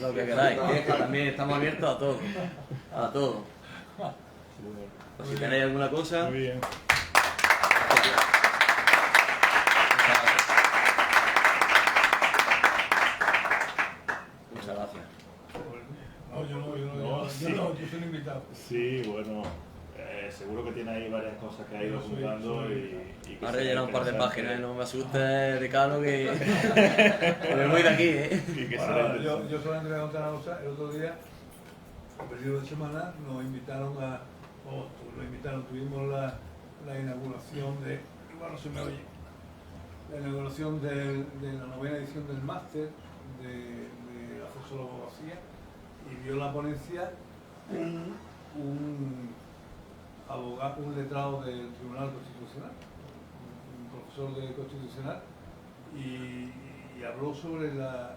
B: lo que queráis, que también estamos abiertos a todo, a todo. Pues si tenéis alguna cosa.
A: Muy bien.
B: Muchas gracias.
C: No, yo soy el invitado.
A: Sí, bueno, seguro que tiene ahí varias cosas que ha ido apuntando y que
B: Ha
A: será
B: rellenado un par de
A: interesante.
B: páginas, no me asustes, decano, que me voy de aquí,
A: Y que será interesante.
C: Yo solamente voy a contar una cosa. El otro día, a principios de semana, nos invitaron tuvimos la inauguración de, igual no se me oye, la inauguración de la 9ª edición del máster de acceso a la abogacía, y vio la ponencia un abogado, un letrado del Tribunal Constitucional, un profesor de Constitucional, y habló sobre la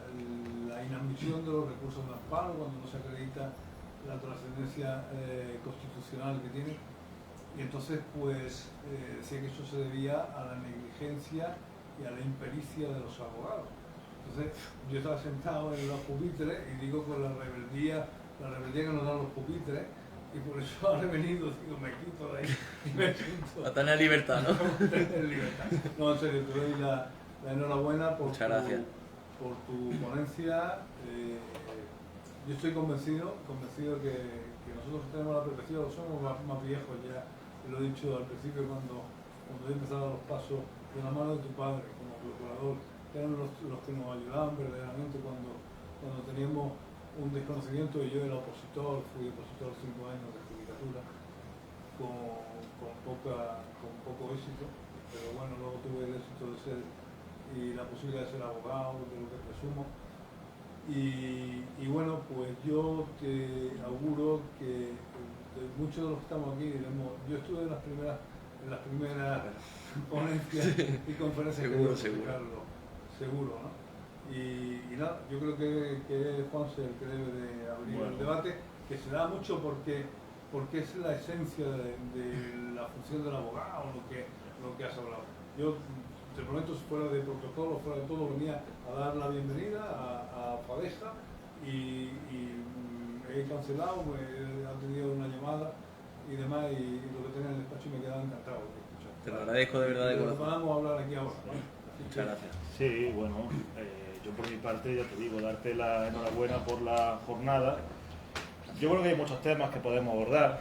C: inadmisión de los recursos de amparo cuando no se acredita la trascendencia constitucional que tiene. Y entonces pues decía que eso se debía a la negligencia y a la impericia de los abogados. Entonces yo estaba sentado en los pupitres y digo, con la rebeldía que nos dan los pupitres, y por eso ahora he venido, digo, me quito de ahí y me siento
B: a tener libertad, ¿no?
C: en libertad. No, en serio, te doy la enhorabuena por tu ponencia. Yo estoy convencido que nosotros tenemos la perspectiva, somos más viejos ya, lo he dicho al principio cuando he empezado los pasos, de la mano de tu padre como procurador, que eran los que nos ayudaban verdaderamente cuando teníamos un desconocimiento. Y yo era opositor, fui opositor 5 años de judicatura con poco éxito, pero bueno, luego tuve el éxito de ser y la posibilidad de ser abogado, de lo que presumo. Y bueno, pues yo te auguro que de muchos de los que estamos aquí diremos, yo estuve en las primeras ponencias y conferencias seguro, ¿no? Y nada, yo creo que es Juanse el que debe de abrir el debate, que se da mucho porque es la esencia de la función del abogado, lo que has hablado. Yo te prometo, fuera de protocolo, fuera de todo, venía a dar la bienvenida a Fadeja y he cancelado, he atendido una llamada y demás, y lo que tenía en el despacho me quedaba encantado de escuchar.
B: Te lo agradezco de verdad de corazón.
C: Vamos a hablar aquí ahora, ¿vale?
B: Muchas gracias.
A: Sí, bueno, yo por mi parte, ya te digo, darte la enhorabuena por la jornada. Yo creo que hay muchos temas que podemos abordar,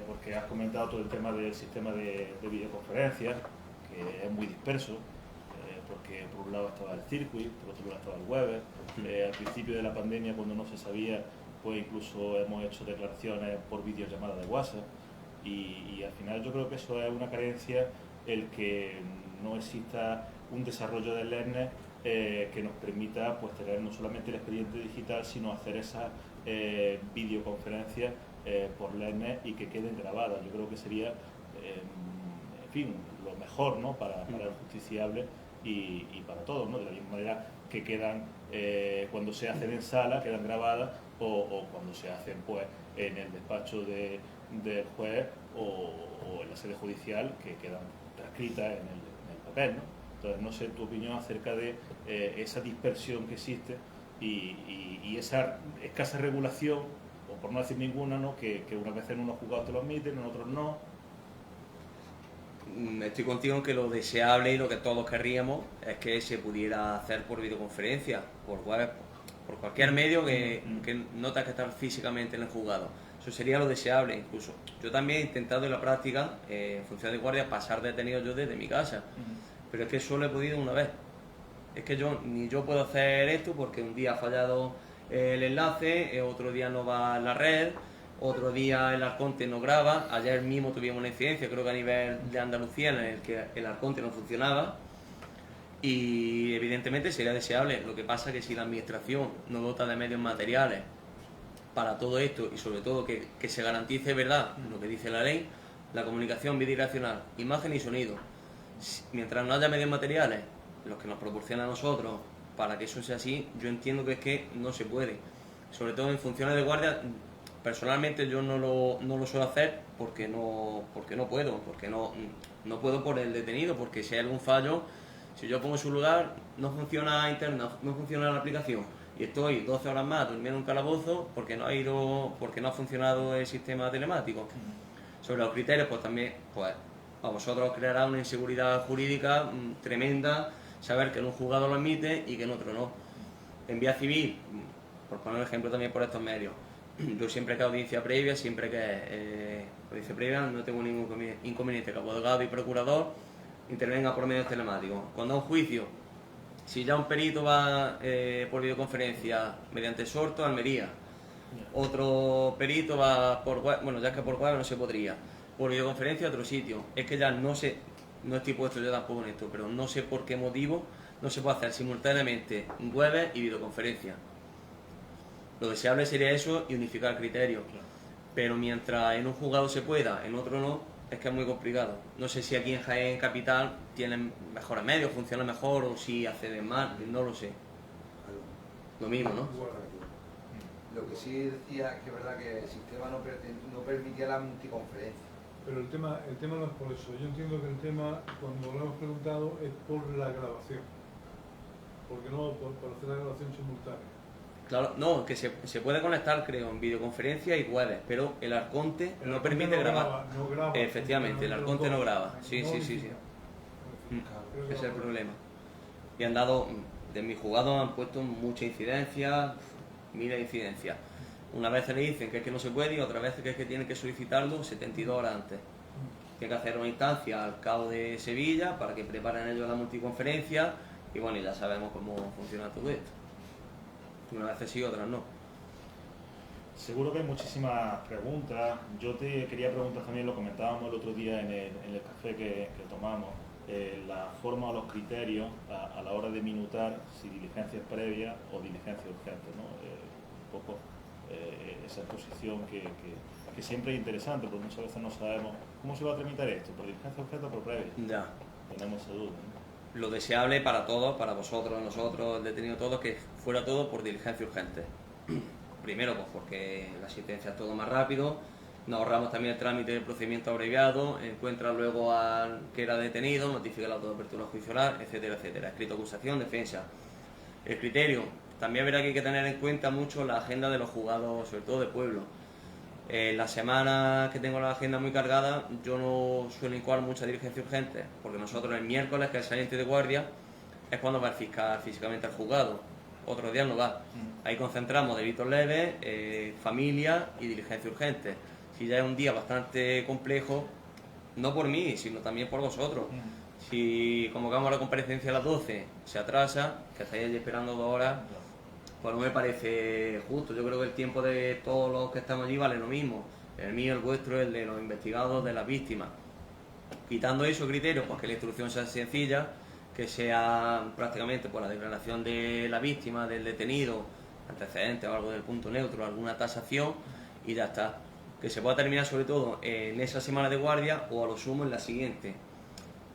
A: porque has comentado todo el tema del sistema de videoconferencias, que es muy disperso, porque por un lado estaba el circuit, por otro lado estaba el Webex. Al principio de la pandemia, cuando no se sabía, después incluso hemos hecho declaraciones por videollamada de WhatsApp y al final yo creo que eso es una carencia, el que no exista un desarrollo del LERNET que nos permita pues tener no solamente el expediente digital, sino hacer esas videoconferencias por LERNET y que queden grabadas. Yo creo que sería, en fin, lo mejor, ¿no? para el justiciable y para todos, ¿no? De la misma manera que quedan, cuando se hacen en sala, quedan grabadas, o cuando se hacen pues en el despacho del juez o en la sede judicial, que quedan transcritas en el papel, ¿no? Entonces, no sé tu opinión acerca de esa dispersión que existe y esa escasa regulación, o por no decir ninguna, ¿no? que unas veces en unos juzgados te lo admiten, en otros no.
B: Estoy contigo en que lo deseable y lo que todos querríamos es que se pudiera hacer por videoconferencia, por web, por cualquier medio que no tenga que estar físicamente en el juzgado. Eso sería lo deseable. Incluso yo también he intentado en la práctica, en función de guardia, pasar detenido yo desde mi casa, pero es que solo he podido una vez. Es que ni yo puedo hacer esto porque un día ha fallado el enlace, otro día no va la red, otro día el Arconte no graba. Ayer mismo tuvimos una incidencia, creo que a nivel de Andalucía, en el que el Arconte no funcionaba, y evidentemente sería deseable. Lo que pasa es que si la administración no dota de medios materiales para todo esto, y sobre todo que se garantice, verdad, lo que dice la ley, la comunicación bidireccional, imagen y sonido, mientras no haya medios materiales, los que nos proporciona a nosotros, para que eso sea así, yo entiendo que es que no se puede. Sobre todo en funciones de guardia, personalmente yo no lo suelo hacer porque no puedo, porque no puedo por el detenido, porque si hay algún fallo, si yo pongo en su lugar, no funciona internet, no funciona la aplicación, y estoy 12 horas más durmiendo en un calabozo porque no ha funcionado el sistema telemático. Sobre los criterios, pues también, pues a vosotros creará una inseguridad jurídica tremenda saber que en un juzgado lo admite y que en otro no. En vía civil, por poner el ejemplo también por estos medios, yo siempre que audiencia previa, audiencia previa, no tengo ningún inconveniente que abogado y procurador intervenga por medios telemáticos. Cuando a un juicio, si ya un perito va por videoconferencia mediante sorto a Almería, otro perito va por web, bueno, ya que por web no se podría, por videoconferencia a otro sitio, es que ya no estoy puesto yo tampoco en esto, pero no sé por qué motivo no se puede hacer simultáneamente web y videoconferencia. Lo deseable sería eso y unificar criterios, pero mientras en un juzgado se pueda, en otro no, es que es muy complicado. No sé si aquí en Jaén Capital tienen mejores medios, funciona mejor, o si acceden más, no lo sé. Lo mismo, ¿no?
E: Lo que sí decía que es verdad que el sistema no permitía la multiconferencia.
C: Pero el tema no es por eso. Yo entiendo que el tema, cuando lo hemos preguntado, es por la grabación. Porque no por hacer la grabación simultánea.
B: Claro, no, que se puede conectar, creo, en videoconferencia y web, pero el Arconte no permite grabar.
C: No graba.
B: Efectivamente, el Arconte no graba. Sí. Ese es el problema. Y han dado, de mis jugados han puesto mucha incidencia, miles de incidencias. Una vez le dicen que es que no se puede y otra vez que es que tienen que solicitarlo 72 horas antes. Tienen que hacer una instancia al cabo de Sevilla para que preparen ellos la multiconferencia y bueno, ya sabemos cómo funciona todo esto. Unas veces sí, otras no.
A: Seguro que hay muchísimas preguntas. Yo te quería preguntar también, lo comentábamos el otro día en el café que tomamos, la forma o los criterios a la hora de minutar si diligencia es previa o diligencia urgente, ¿no? Un poco esa exposición que siempre es interesante, porque muchas veces no sabemos cómo se va a tramitar esto, por diligencia urgente o por previa.
B: Ya.
A: Tenemos esa duda, ¿no?
B: Lo deseable para todos, para vosotros, nosotros, el detenido, todos, que fuera todo por diligencia urgente. Primero, pues porque la asistencia es todo más rápido, nos ahorramos también el trámite del procedimiento abreviado, encuentra luego al que era detenido, notifica la autoapertura judicial, etcétera, etcétera. Escrito acusación, defensa. El criterio, también verá que hay que tener en cuenta mucho la agenda de los juzgados, sobre todo de pueblo. La semana que tengo la agenda muy cargada, yo no suelo incoar mucha diligencia urgente, porque nosotros el miércoles, que es el saliente de guardia, es cuando va el fiscal físicamente al juzgado. Otros días no va. Ahí concentramos delitos leves, familia y diligencia urgente. Si ya es un día bastante complejo, no por mí, sino también por vosotros. Si convocamos la comparecencia a las 12, se atrasa, que estáis allí esperando 2 horas, pues no me parece justo. Yo creo que el tiempo de todos los que estamos allí vale lo mismo. El mío, el vuestro, el de los investigados, de las víctimas. Quitando esos criterios, pues que la instrucción sea sencilla, que sea prácticamente por la declaración de la víctima, del detenido, antecedentes o algo del punto neutro, alguna tasación y ya está. Que se pueda terminar sobre todo en esa semana de guardia o a lo sumo en la siguiente.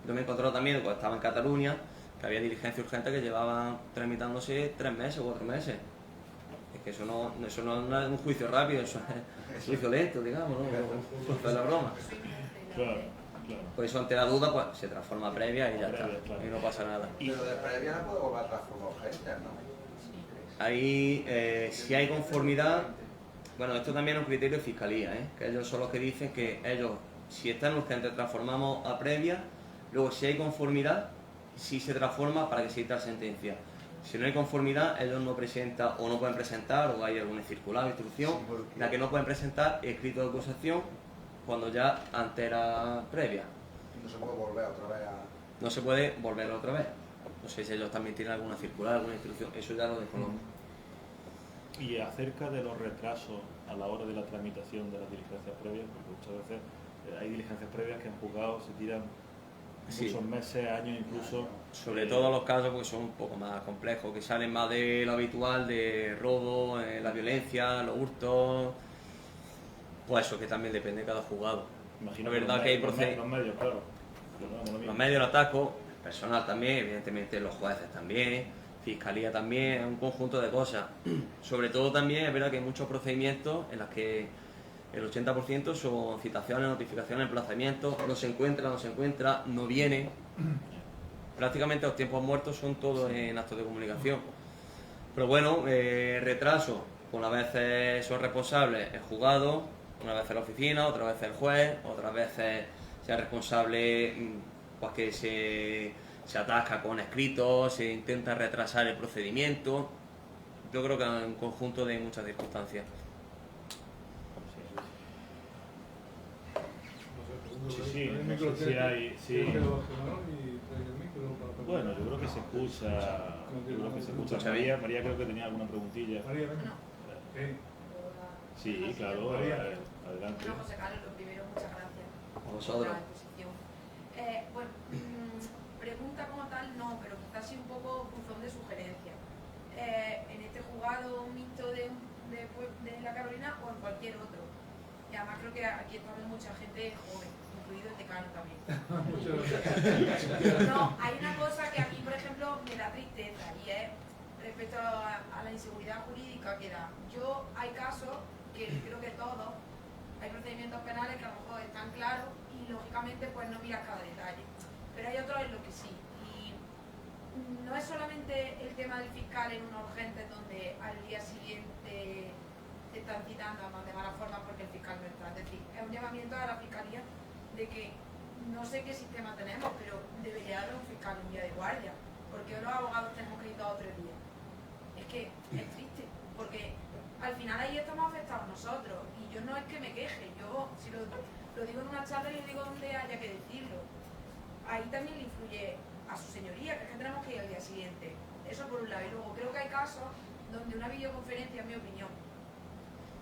B: Yo me he encontrado también cuando estaba en Cataluña que había diligencia urgente que llevaban tramitándose 3 meses o 4 meses. Es que eso no es un juicio rápido, eso es un juicio lento, digamos, ¿no? Por la broma.
A: Claro, claro.
B: Por eso ante la duda pues se transforma previa y ya está,
A: Previa, claro.
B: y no pasa nada.
E: Pero de previa no puede volver a transformar urgente, ¿no?
B: Ahí, si hay conformidad, bueno, esto también es un criterio de fiscalía, que ellos son los que dicen que ellos, si están urgentes, transformamos a previa, luego si hay conformidad, sí se transforma para que se dicte la sentencia. Si no hay conformidad, ellos no presentan o no pueden presentar, o hay alguna circular, instrucción,
E: Sí, porque-
B: la que no pueden presentar escrito de acusación cuando ya antes era previa.
E: No se puede volver otra vez a...
B: No se puede volver otra vez. No sé si ellos también tienen alguna circular, alguna instrucción, eso ya lo desconozco.
A: Y acerca de los retrasos a la hora de la tramitación de las diligencias previas, porque muchas veces hay diligencias previas que en juzgados se tiran
B: Sí.
A: muchos meses, años incluso.
B: Sobre todo los casos porque son un poco más complejos, que salen más de lo habitual, de robo, la violencia, los hurtos. Pues eso que también depende de cada juzgado.
A: Imagino
B: La verdad
A: los
B: que hay
A: los medios, claro. Lo mismo.
B: Los medios de ataco, personal también, evidentemente los jueces también, fiscalía también, un conjunto de cosas. Sobre todo también es verdad que hay muchos procedimientos en los que el 80% son citaciones, notificaciones, emplazamientos, no se encuentra, no viene. Prácticamente los tiempos muertos son todos en actos de comunicación. Pero bueno, retraso, una vez son responsables el juzgado, una vez la oficina, otra vez el juez, otras veces sea responsable pues que se atasca con escritos, se intenta retrasar el procedimiento. Yo creo que es un conjunto de muchas circunstancias.
A: Sí, no sé si hay... Sí. Bueno, yo creo que se escucha. Yo creo que se escucha.
B: ¿Escucha
A: María creo que tenía alguna preguntilla. Sí, claro, adelante.
D: Bueno, José Carlos, lo primero, muchas gracias
B: A vosotros.
D: por la exposición. Bueno, pregunta como tal no, pero quizás sí un poco buzón de sugerencia. En este juzgado mixto de la Carolina o en cualquier otro. Y además creo que aquí estamos mucha gente joven, incluido el decano también. No, hay una cosa que a mí, por ejemplo, me da tristeza y es respecto a la inseguridad jurídica que da. Hay casos que creo que todos, hay procedimientos penales que a lo mejor están claros y lógicamente pues no miras cada detalle. Pero hay otros en los que sí. Y no es solamente el tema del fiscal en una urgente donde al día siguiente te están citando además de mala forma porque el fiscal no está. Es decir, es un llamamiento a la fiscalía de que no sé qué sistema tenemos, pero debería haber un fiscal en día de guardia. Porque los abogados tenemos que ir 2 o 3 días. Es que es triste, porque al final ahí estamos afectados nosotros. Y yo no es que me queje, yo si lo digo en una charla y lo digo donde haya que decirlo. Ahí también le influye a su señoría, que es que tenemos que ir al día siguiente. Eso por un lado. Y luego creo que hay casos donde una videoconferencia, en mi opinión,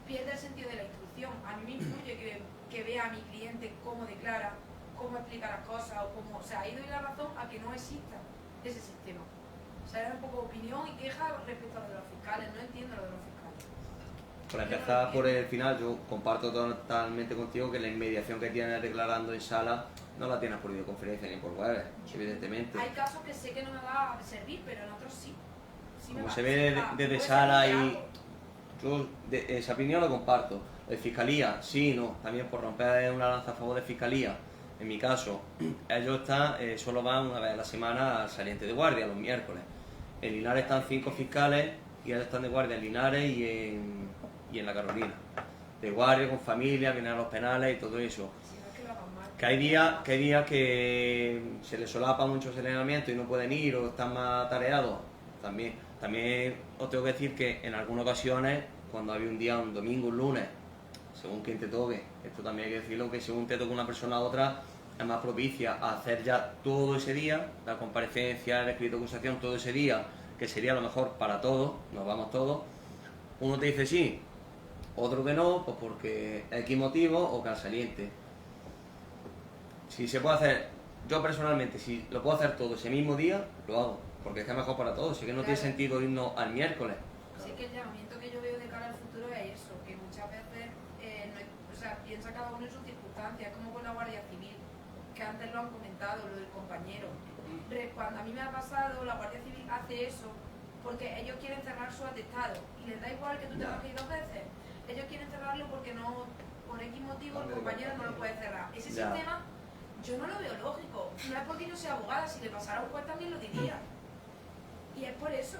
D: pierde el sentido de la instrucción. A mí me influye que vea a mi cliente cómo declara, cómo explica las cosas o cómo... O sea, ahí doy la razón a que no exista ese sistema. O sea, era un poco opinión y queja respecto a lo de los fiscales. No entiendo lo de los fiscales.
B: Para empezar por el final, yo comparto totalmente contigo que la inmediación que tienes declarando en sala no la tienes por videoconferencia ni por web, evidentemente.
D: Hay casos que sé que no me va a servir, pero en otros sí. Sí me
B: Como
D: va.
B: se ve desde
D: Puede
B: sala
D: ser que
B: y...
D: algo.
B: Yo esa opinión la comparto. De fiscalía, sí, no. También por romper una lanza a favor de fiscalía. En mi caso, ellos solo van una vez a la semana al saliente de guardia, los miércoles. En Linares están 5 fiscales y ellos están de guardia en Linares y en la Carolina. De guardia, con familia, vienen a los penales y todo eso.
D: Si no es que lo hagan mal.
B: Que hay días que se les solapa mucho ese entrenamiento y no pueden ir o están más atareados. También os tengo que decir que en algunas ocasiones, cuando había un día, un domingo, un lunes, según quien te toque, esto también hay que decirlo, que según te toque una persona a otra, es más propicia a hacer ya todo ese día, la comparecencia, el escrito de acusación todo ese día, que sería lo mejor para todos, nos vamos todos, uno te dice sí, otro que no, pues porque X motivo o calsaliente. Si se puede hacer, yo personalmente, si lo puedo hacer todo ese mismo día, lo hago, porque es que es mejor para todos, así que no tiene sentido irnos al miércoles.
D: Sí, que el llamamiento que yo veo de cara al futuro es eso, que muchas veces piensa cada uno en sus circunstancias, como con la Guardia Civil, que antes lo han comentado, lo del compañero. Cuando a mí me ha pasado, la Guardia Civil hace eso porque ellos quieren cerrar su atestado y les da igual que tú te vas a ir 2 veces. Ellos quieren cerrarlo porque no, por X motivo, el compañero no lo puede cerrar. Ese sistema yo no lo veo lógico. No es porque yo sea abogada, si le pasara a un juez también lo diría. Y es por eso.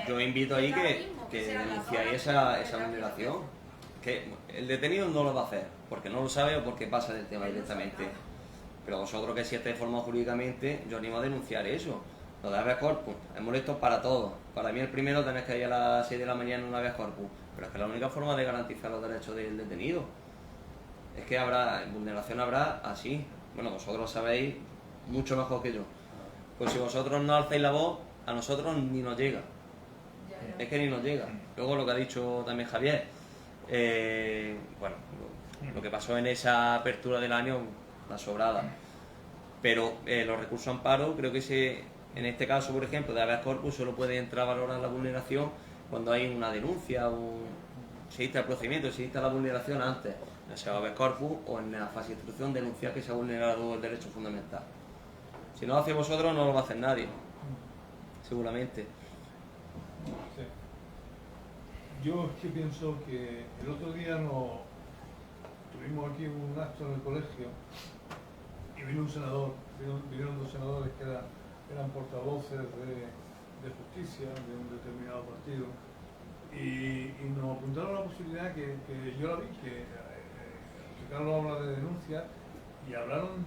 B: Yo invito ahí que denunciáis esa vulneración. Que el detenido no lo va a hacer, porque no lo sabe o porque pasa del tema directamente. Pero vosotros que si estáis formados jurídicamente, yo animo a denunciar eso. Lo de habeas corpus es molesto para todos. Para mí el primero tenés que ir a las 6 de la mañana en un habeas corpus. Pero es que la única forma de garantizar los derechos del detenido es que habrá, vulneración habrá así. Bueno, vosotros lo sabéis mucho mejor que yo. Pues si vosotros no alzáis la voz, a nosotros ni nos llega. Es que ni nos llega. Luego lo que ha dicho también Javier, bueno, lo que pasó en esa apertura del año, la sobrada. Pero los recursos amparo, creo que en este caso, por ejemplo, de habeas corpus, solo puede entrar a valorar la vulneración cuando hay una denuncia, se dicta el procedimiento, se dicta la vulneración antes, en ese habeas corpus o en la fase de instrucción, denunciar que se ha vulnerado el derecho fundamental. Si no lo hacéis vosotros, no lo va a hacer nadie, seguramente.
C: Sí. Yo es que pienso que el otro día tuvimos aquí un acto en el colegio y vino un senador, vinieron 2 senadores que eran portavoces de justicia de un determinado partido y nos apuntaron la posibilidad que yo la vi, que Carlos habla de denuncia y hablaron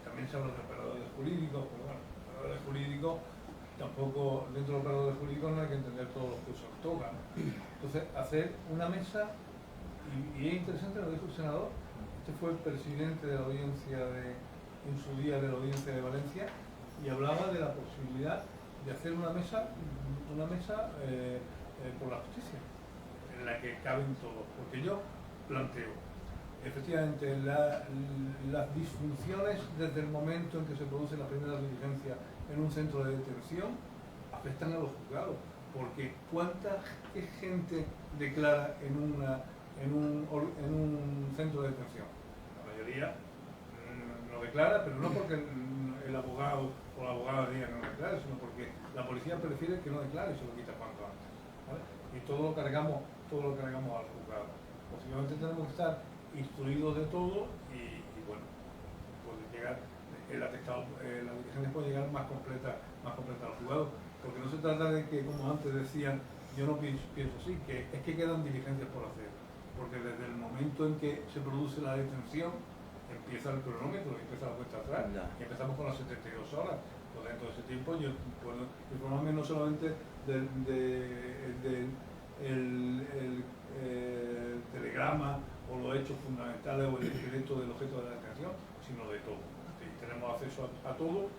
C: también se habla de operadores jurídicos, pero bueno, operadores jurídicos tampoco, dentro de los operadores jurídicos no hay que entender todos los que usan toga, ¿no? Entonces hacer una mesa, y es interesante lo que dijo el senador, este fue el presidente de la audiencia en su día de la audiencia de Valencia y hablaba de la posibilidad de hacer una mesa por la justicia en la que caben todos, porque yo planteo efectivamente las disfunciones desde el momento en que se produce la primera diligencia en un centro de detención afectan a los juzgados, porque ¿cuánta gente declara en un centro de detención? La mayoría no declara, pero no porque el abogado o la abogada diga que no declare, sino porque la policía prefiere que no declare y se lo quita cuanto antes, ¿vale? Y todo lo cargamos al juzgado. Posiblemente tenemos que estar instruidos de todo y bueno, puede llegar el atestado, la diligencia puede llegar más completa al juzgado, porque no se trata de que, como antes decían, yo no pienso así, que es que quedan diligencias por hacer, porque desde el momento en que se produce la detención empieza el cronómetro, empieza la cuenta atrás, y empezamos con las 72 horas. Pues dentro de ese tiempo yo puedo informarme no solamente del telegrama o los hechos fundamentales o el decreto del objeto de la detención, sino de todo. Y tenemos acceso a todo,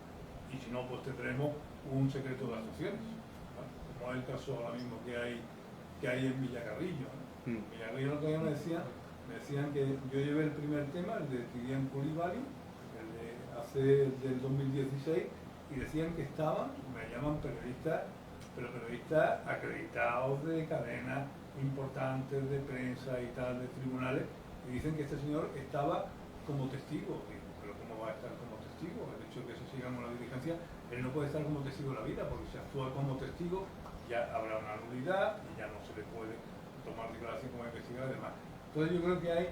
C: y si no, pues tendremos un secreto de actuaciones, ¿vale? Como es el caso ahora mismo que hay en Villacarrillo, ¿no? Villacarrillo el otro día me decían que yo llevé el primer tema, el de Tirian Coulibaly, del 2016, y decían que me llaman periodistas, pero periodistas acreditados de cadenas importantes de prensa y tal, de tribunales, y dicen que este señor estaba como testigo. Digo, pero ¿cómo va a estar como testigo? El hecho de que se siga con la diligencia, él no puede estar como testigo de la vida, porque si actúa como testigo ya habrá una nulidad y ya no se le puede tomar declaración como investigador y demás. Entonces yo creo que hay,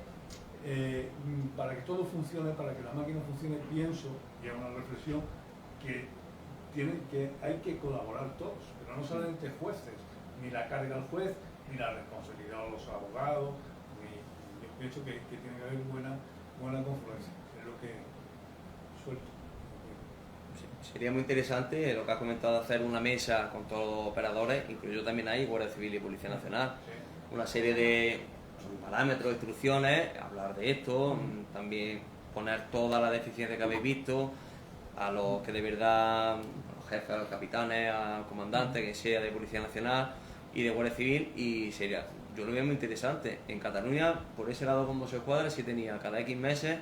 C: para que todo funcione, para que la máquina funcione, pienso, y es una reflexión, que hay que colaborar todos, pero no solamente jueces, ni la carga al juez, ni la responsabilidad de los abogados, yo pienso que tiene que haber buena confluencia, es lo que suelto.
B: Sería muy interesante lo que has comentado, hacer una mesa con todos los operadores, incluyo también ahí Guardia Civil y Policía Nacional, una serie de parámetros, instrucciones, hablar de esto, también poner toda la deficiencia que habéis visto, a los que de verdad, a los jefes, a los capitanes, al comandante, que sea de Policía Nacional y de Guardia Civil, y sería, yo lo veo muy interesante. En Cataluña, por ese lado con Mossos Escuadra, sí tenía cada X meses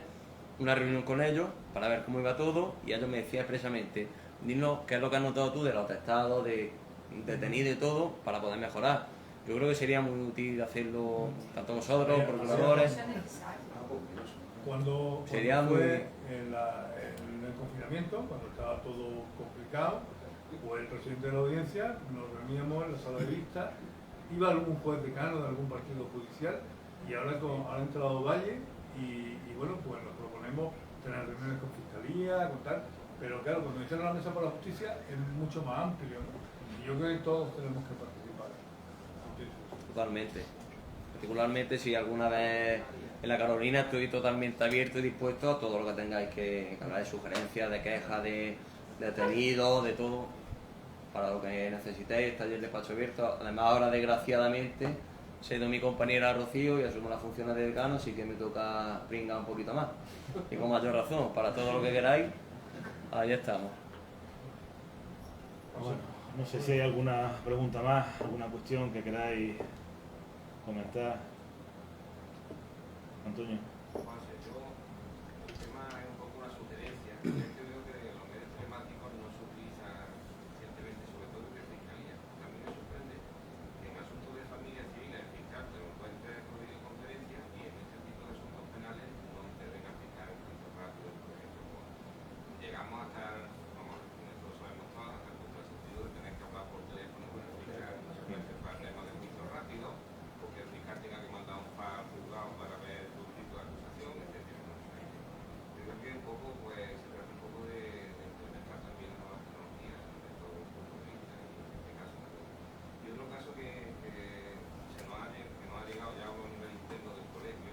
B: una reunión con ellos para ver cómo iba todo, y ellos me decían expresamente, dinos qué es lo que has notado tú de los atestados, de detenidos y todo, para poder mejorar. Yo creo que sería muy útil hacerlo tanto vosotros, procuradores.
C: Cuando
B: Sería
C: fue
B: muy-
C: en el confinamiento, cuando estaba todo complicado, pues el presidente de la audiencia nos reuníamos en la sala de vista, iba algún juez decano de algún partido judicial, y ahora ha entrado Valle y bueno, pues nos proponemos tener reuniones con fiscalía, con tal, pero claro, cuando dicen la mesa por la justicia es mucho más amplio, ¿no? Y yo creo que todos tenemos que participar.
B: Totalmente. Particularmente si alguna vez en la Carolina estoy totalmente abierto y dispuesto a todo lo que tengáis que hablar, de sugerencias, de quejas, de detenidos, de todo, para lo que necesitéis. Está allí el despacho abierto. Además ahora desgraciadamente se ha ido mi compañera Rocío y asumo las funciones de decano, así que me toca pringar un poquito más. Y con mayor razón, para todo lo que queráis, ahí estamos.
A: Bueno, no sé si hay alguna pregunta más, alguna cuestión que queráis comentar. Antonio.
F: Juanse, el tema es un poco una sugerencia. Yo creo que los medios telemáticos no se utilizan suficientemente, sobre todo desde Fiscalía. También me sorprende que en asuntos de familia civil el fiscal te lo encuentre por videoconferencia y en este tipo de asuntos penales no intervenga el fiscal en tiempo rápido. Por ejemplo, llegamos a estar, vamos, nosotros lo sabemos todos, hasta el punto de sentido de tener que hablar por teléfono con el fiscal, muchas veces para temas de juicio rápido, porque el fiscal tenga que mandar un FAR al juzgado para ver tu tipo de acusación, etcétera. Yo creo que un poco, pues, se trata un poco de implementar también las nuevas tecnologías desde todo el punto de vista, y en este caso. Y otro caso que nos ha llegado ya a un nivel interno del colegio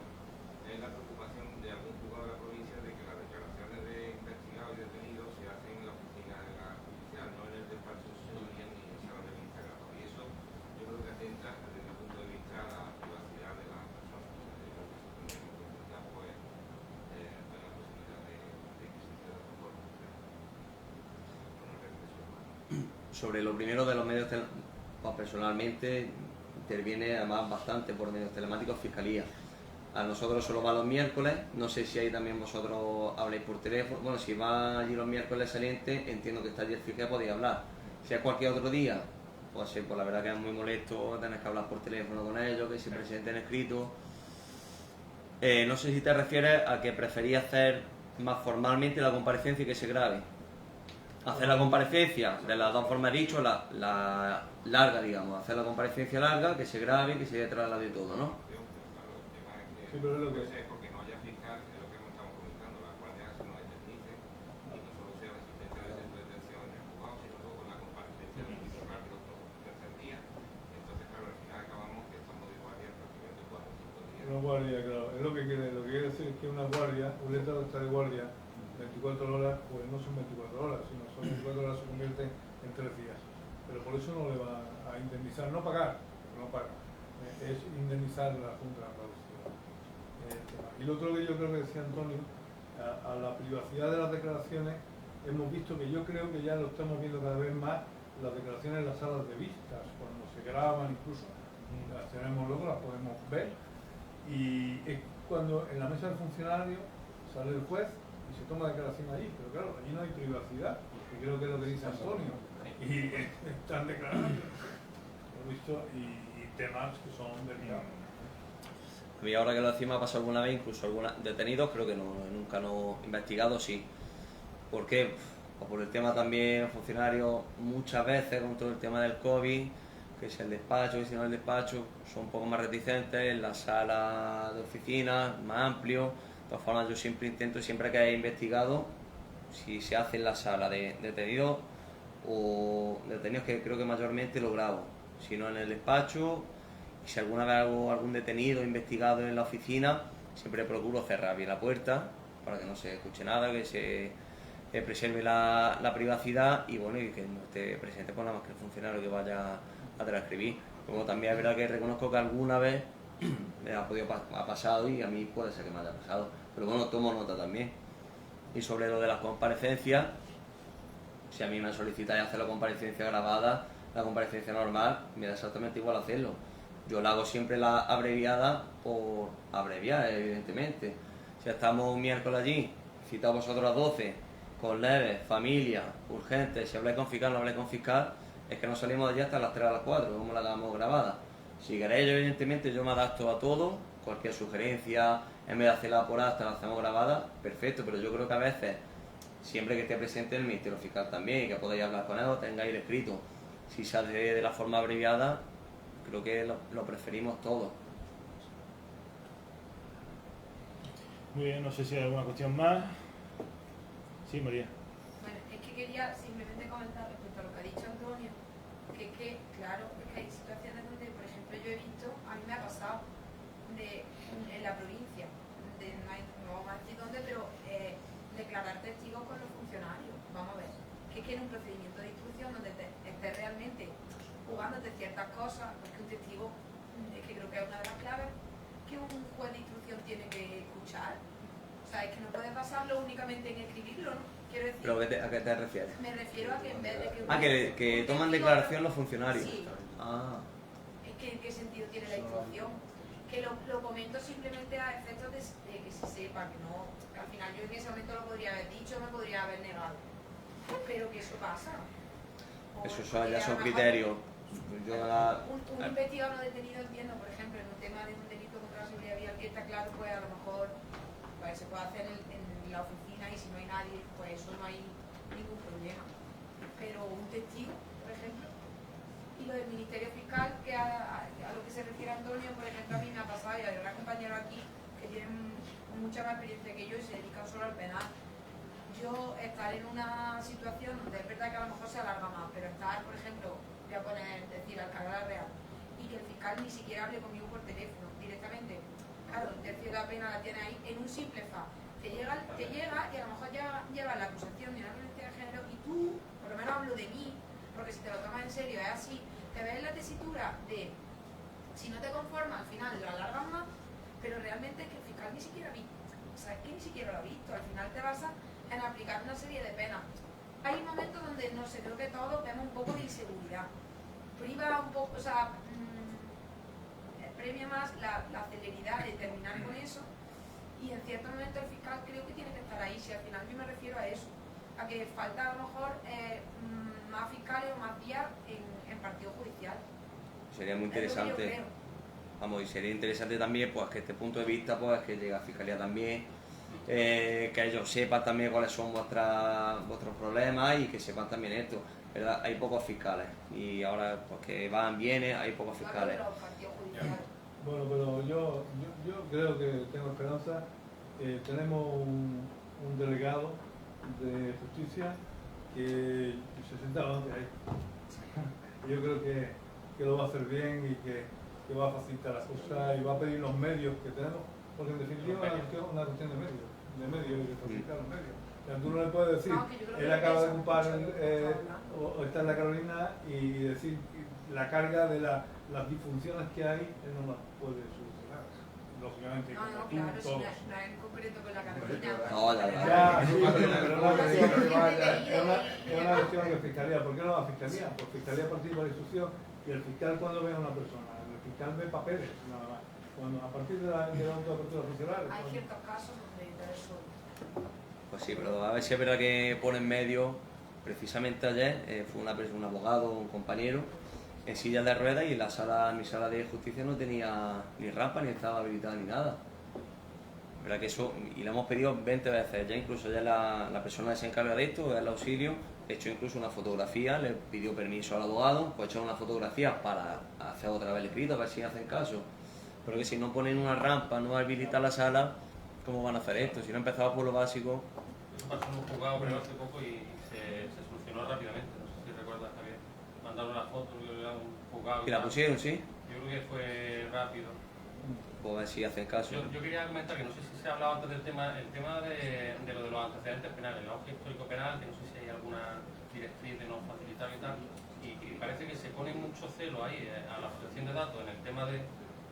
F: es la preocupación de algún juzgado de la provincia de que las declaraciones de investigados y detenidos se hacen en la oficina de la judicial, no en el despacho de asesoría ni en sala de vista grabado. Y eso yo creo que atenta desde el punto de vista a la privacidad de las personas. Yo creo que eso tendríamos que intentar, pues, ver la posibilidad de que se pueda mejor.
B: Sobre lo primero de los medios telemáticos, pues personalmente interviene además bastante por medios telemáticos Fiscalía. A nosotros solo va los miércoles, no sé si ahí también vosotros habléis por teléfono. Bueno, si va allí los miércoles saliente, entiendo que está allí el fiscal, podéis hablar. Si es cualquier otro día, pues sí, pues la verdad que es muy molesto tener que hablar por teléfono con ellos, que se presenten escritos. No sé si te refieres a que preferís hacer más formalmente la comparecencia y que se grabe. Hacer la comparecencia de las dos formas dicho, la larga, digamos, hacer la comparecencia larga, que se grabe, que se traslade todo, ¿no?
C: Sí, pero es lo que...
F: Porque no haya fiscal, es lo que hemos estado comentando, las guardias se nos indemnicen y no solo sea la asistencia de centro de detención en el juzgado, sino luego con la comparecencia del juicio rápido por el tercer día. Entonces, claro, al final acabamos que estamos de guardia prácticamente 4 o 5 días.
C: Una guardia, claro. Es lo que quiere decir es que una guardia, un letrado está de guardia 24 horas, pues no son 24 horas, sino son 24 horas se convierten en 3 días. Pero por eso no le va a indemnizar, no pagar, porque no paga, es indemnizar la Junta de Andalucía. Y lo otro que yo creo que decía Antonio, a la privacidad de las declaraciones, hemos visto que yo creo que ya lo estamos viendo cada vez más, las declaraciones en las salas de vistas, cuando se graban incluso, las tenemos luego, las podemos ver, y es cuando en la mesa del funcionario sale el juez y se toma declaración allí, pero claro, allí no hay privacidad, que creo que es lo que dice Antonio, y están declarando, he visto, y temas que son delicados.
B: Y ahora que lo decimos, ha pasado alguna vez, incluso algunos detenidos, creo que no, nunca no investigados, sí. ¿Por qué? Pues por el tema también, los funcionarios muchas veces con todo el tema del COVID, que si el despacho, que si no el despacho, son un poco más reticentes, en la sala de oficina, más amplio. De todas formas, yo siempre intento, siempre que haya investigado, si se hace en la sala de detenidos o detenidos, que creo que mayormente lo grabo, si no en el despacho. Y si alguna vez hago algún detenido investigado en la oficina, siempre procuro cerrar bien la puerta para que no se escuche nada, que se preserve la privacidad y bueno, y que no esté presente pues nada más que el funcionario que vaya a transcribir. Luego también es verdad que reconozco que alguna vez me ha pasado y a mí puede ser que me haya pasado, pero bueno, tomo nota también. Y sobre lo de las comparecencias, Si a mí me solicitáis hacer la comparecencia grabada, la comparecencia normal, me da exactamente igual hacerlo. Yo la hago siempre la abreviada por abreviar, evidentemente. Si estamos un miércoles allí, citados vosotros a las 12, con leves, familia, urgentes, si habláis con fiscal, no habláis con fiscal, es que no salimos de allí hasta las 3 a las 4, como la hagamos grabada. Si queréis, evidentemente, yo me adapto a todo, cualquier sugerencia, en vez de hacerla por acta, la hacemos grabada, perfecto, pero yo creo que a veces, siempre que esté presente el Ministerio Fiscal también, y que podáis hablar con él o tengáis el escrito, si se hace de la forma abreviada, creo que lo preferimos todos.
A: Muy bien, no sé si hay alguna cuestión más. Sí, María.
D: Bueno, es que quería simplemente comentar respecto a lo que ha dicho Antonio, que es que, claro, es que hay situaciones donde, por ejemplo, yo he visto, a mí me ha pasado en la provincia, no vamos a decir dónde, pero declarar testigos con los funcionarios. Vamos a ver, que es que en un procedimiento de instrucción donde estés realmente jugándote ciertas cosas, porque un testigo, es que creo que es una de las claves que un juez de instrucción tiene que escuchar. O sea, es que no puedes basarlo únicamente en escribirlo, ¿no? Quiero decir...
B: ¿Pero a qué te refieres?
D: Me refiero a que en vez de que...
B: Que toman declaración los funcionarios.
D: Sí.
B: Ah.
D: Es que ¿en qué sentido tiene la instrucción? Que lo comento simplemente a efectos de que se sepa, que no... Que al final yo en ese momento lo podría haber dicho, me podría haber negado. Pero que eso pasa.
B: Eso ya son criterios.
D: Un investigado no detenido, entiendo, por ejemplo, en un tema de un delito contra la seguridad vial que está claro, pues a lo mejor pues, se puede hacer en la oficina y si no hay nadie, pues eso no hay ningún problema. Pero un testigo, por ejemplo, y lo del Ministerio Fiscal, que a lo que se refiere Antonio, por ejemplo, a mí me ha pasado, y hay otros compañeros aquí que tienen mucha más experiencia que yo y se dedican solo al penal. Yo estar en una situación donde es verdad que a lo mejor se alarga más, pero estar, por ejemplo, voy a decir Alcalá Real, y que el fiscal ni siquiera hable conmigo por teléfono, directamente, claro, un tercio de la pena la tiene ahí, en un simple fa. Te llega y a lo mejor lleva la acusación de una violencia de género y tú, por lo menos hablo de mí, porque si te lo tomas en serio es así, te ves en la tesitura de, si no te conformas, al final lo alargan más, pero realmente es que el fiscal ni siquiera ha visto, o sea, es que ni siquiera lo ha visto, al final te basas en aplicar una serie de penas. Hay momentos donde, no sé, creo que todos vemos un poco de inseguridad. Priva un poco, o sea, premia más la celeridad de terminar con eso y en cierto momento el fiscal creo que tiene que estar ahí. Si al final yo me refiero a eso, a que falta a lo mejor más fiscales o más días en partido judicial.
B: Sería muy interesante. Vamos, y sería interesante también pues que este punto de vista pues que llegue a Fiscalía también, que ellos sepan también cuáles son vuestros problemas y que sepan también esto. ¿Verdad? Hay pocos fiscales y ahora pues que van, vienen, hay pocos fiscales.
C: Bueno, pero yo creo que tengo esperanza. Tenemos un delegado de justicia que se sentaba antes ahí. Yo creo que lo va a hacer bien y que va a facilitar las cosas y va a pedir los medios que tenemos, porque en definitiva es una cuestión de medios y de facilitar los medios. O sea, tú no le puedes decir, él acaba de ocupar o está en la Carolina y decir la carga de las disfunciones que hay, él no las puede solucionar. Lógicamente,
D: No,
C: como tú,
D: claro,
C: todos.
D: no es en concreto con la Carolina.
B: No,
C: Ya, sí, pero es una cuestión de fiscalía. ¿Por qué no la fiscalía? Pues fiscalía participa de la instrucción y el fiscal cuando ve a una persona, el fiscal ve papeles nada más. Cuando a partir de la autoapertura funcional.
D: Hay ciertos casos donde eso.
B: Pues sí, pero a ver si es verdad que pone en medio, precisamente ayer fue un abogado, un compañero, en silla de ruedas y en mi sala de justicia no tenía ni rampa, ni estaba habilitada ni nada. ¿Verdad que eso? Y lo hemos pedido 20 veces, ya incluso ya la persona que se encarga de esto, el auxilio, hecho incluso una fotografía, le pidió permiso al abogado, pues echó una fotografía para hacer otra vez el escrito, a ver si hacen caso. Pero que si no ponen una rampa, no habilitan la sala, ¿cómo van a hacer esto? Si no empezaba por lo básico.
H: Eso pasó en un juzgado pero hace poco y se solucionó rápidamente, no sé si recuerdas, Javier. Mandaron la foto, era un juzgado.
B: ¿Y la pusieron, sí?
H: Yo creo que fue rápido.
B: Pues a ver si hacen caso.
H: Yo quería comentar que no sé si se ha hablado antes del tema, el tema de lo de los antecedentes penales, el auge histórico penal, que no sé si hay alguna directriz de no facilitar y tal, y parece que se pone mucho celo ahí a la protección de datos en el tema de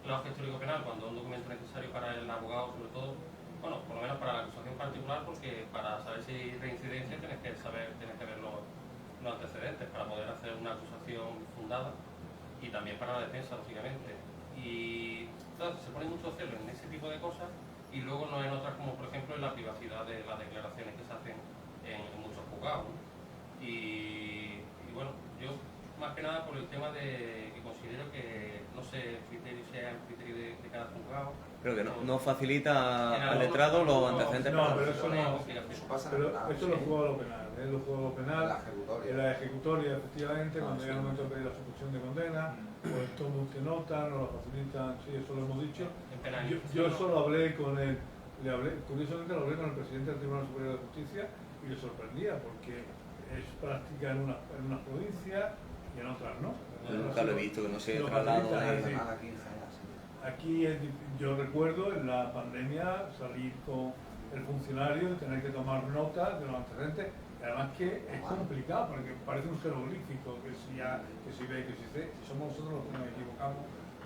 H: el auge histórico penal cuando es un documento necesario para el abogado, sobre todo, bueno, por lo menos para la acusación particular, porque para saber si hay reincidencia tienes que ver los antecedentes para poder hacer una acusación fundada y también para la defensa, lógicamente. Y entonces se pone mucho celo en ese tipo de cosas y luego no en otras, como por ejemplo en la privacidad de las declaraciones que se hacen en muchos juzgados, ¿no? Y bueno, yo más que nada por el tema de que considero que, no sé, el criterio sea el criterio de cada juzgado.
B: Creo que no facilita al letrado los antecedentes
C: no,
B: penales.
C: pero eso no.
E: Eso pasa en
C: Pero
E: el penal,
C: esto lo juega lo penal, lo juega lo penal.
E: La ejecutoria.
C: En la ejecutoria, efectivamente, cuando
E: sí.
C: llega el momento de pedir la ejecución de condena, pues toma usted nota, no lo facilitan, sí, eso lo hemos dicho.
H: En penal,
C: Yo eso lo hablé con él, curiosamente lo hablé con el presidente del Tribunal Superior de Justicia y le sorprendía porque es práctica en unas provincias y en otras no.
B: Yo nunca lo he visto, que no se
C: Lo
B: traslado
C: facilitan,
B: de...
C: es decir,
E: Aquí en Jaén, sí.
C: aquí yo recuerdo en la pandemia salir con el funcionario y tener que tomar notas de los antecedentes. Además que es complicado porque parece un jeroglífico que si ve, que si C. Si somos nosotros los que nos equivocamos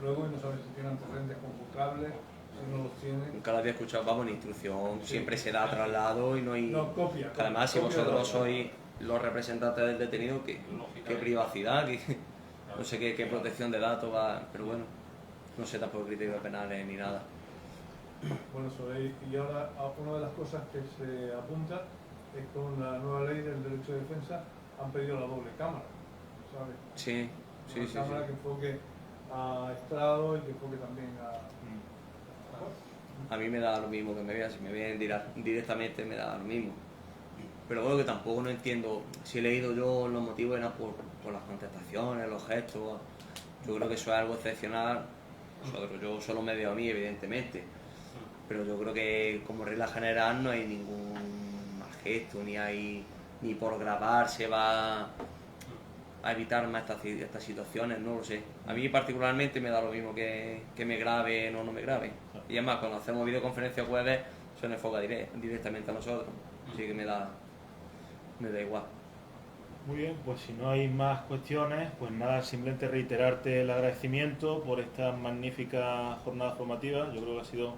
C: luego y no sabes si tiene antecedentes computables, si no los tiene.
B: Nunca lo había escuchado, vamos, en instrucción siempre se da traslado y no hay...
C: No, copia.
B: Que además, si
C: copia
B: vosotros
C: de
B: sois los representantes del detenido, qué privacidad, no sé qué protección de datos va... Pero bueno, no sé tampoco criterios penales ni nada.
C: Bueno, y ahora una de las cosas que se apunta es con la nueva ley del derecho de defensa han pedido la doble cámara, ¿sabes?
B: Sí.
C: Una cámara que enfoque a estrado y que enfoque también a...
B: A mí me da lo mismo que me vean, si me ven directamente me da lo mismo. Pero bueno, que tampoco no entiendo, si he leído yo los motivos eran por las contestaciones, los gestos. Yo creo que eso es algo excepcional. Yo solo me veo a mí, evidentemente. Pero yo creo que como regla general no hay ningún mal gesto, ni por grabar se va a evitar más estas situaciones, no lo sé. A mí particularmente me da lo mismo que me graben o no me graben. Y además, cuando hacemos videoconferencia web, se nos enfoca directamente a nosotros. Así que me da igual.
A: Muy bien, pues si no hay más cuestiones, pues nada, simplemente reiterarte el agradecimiento por esta magnífica jornada formativa. Yo creo que ha sido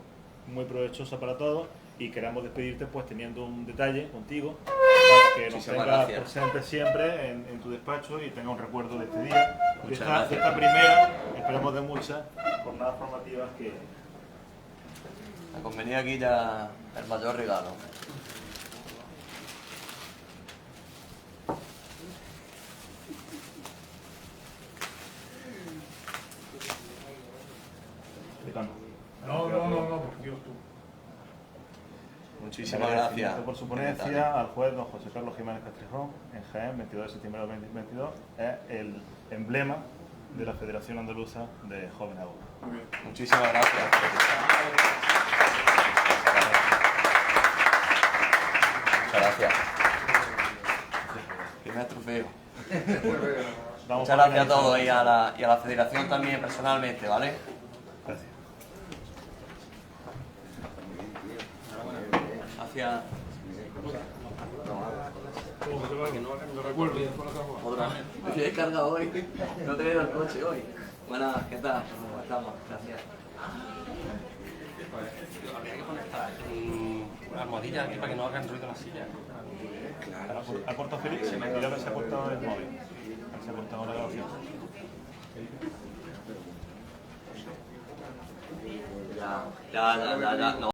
A: muy provechosa para todos y queremos despedirte pues teniendo un detalle contigo para que nos tengas presente siempre en tu despacho y tengas un recuerdo de este día, de esta primera, esperemos de muchas jornadas formativas que...
B: La convenida aquí ya el mayor regalo.
C: No, por Dios tú.
B: Muchísimas gracias
A: por su ponencia al juez don José Carlos Jiménez Castrejón en Jaén, 22 de septiembre de 2022. Es el emblema de la Federación Andaluza de Jóvenes Abogados.
C: Muy bien.
B: Muchísimas gracias. Muchas gracias. Primer trofeo. Muchas gracias a todos y a la Federación también personalmente, ¿vale?
A: Gracias.
B: Gracias. Otra vez. Me he cargado hoy. No he tenido el coche hoy. Buenas, ¿qué tal? ¿Cómo estamos? Gracias.
H: Habría que conectar una almohadilla aquí para que no hagan ruido las sillas.
A: ¿Ha cortado Félix? Se me ha olvidado que se ha cortado el móvil. Se ha cortado la grabación.
B: Ya. No,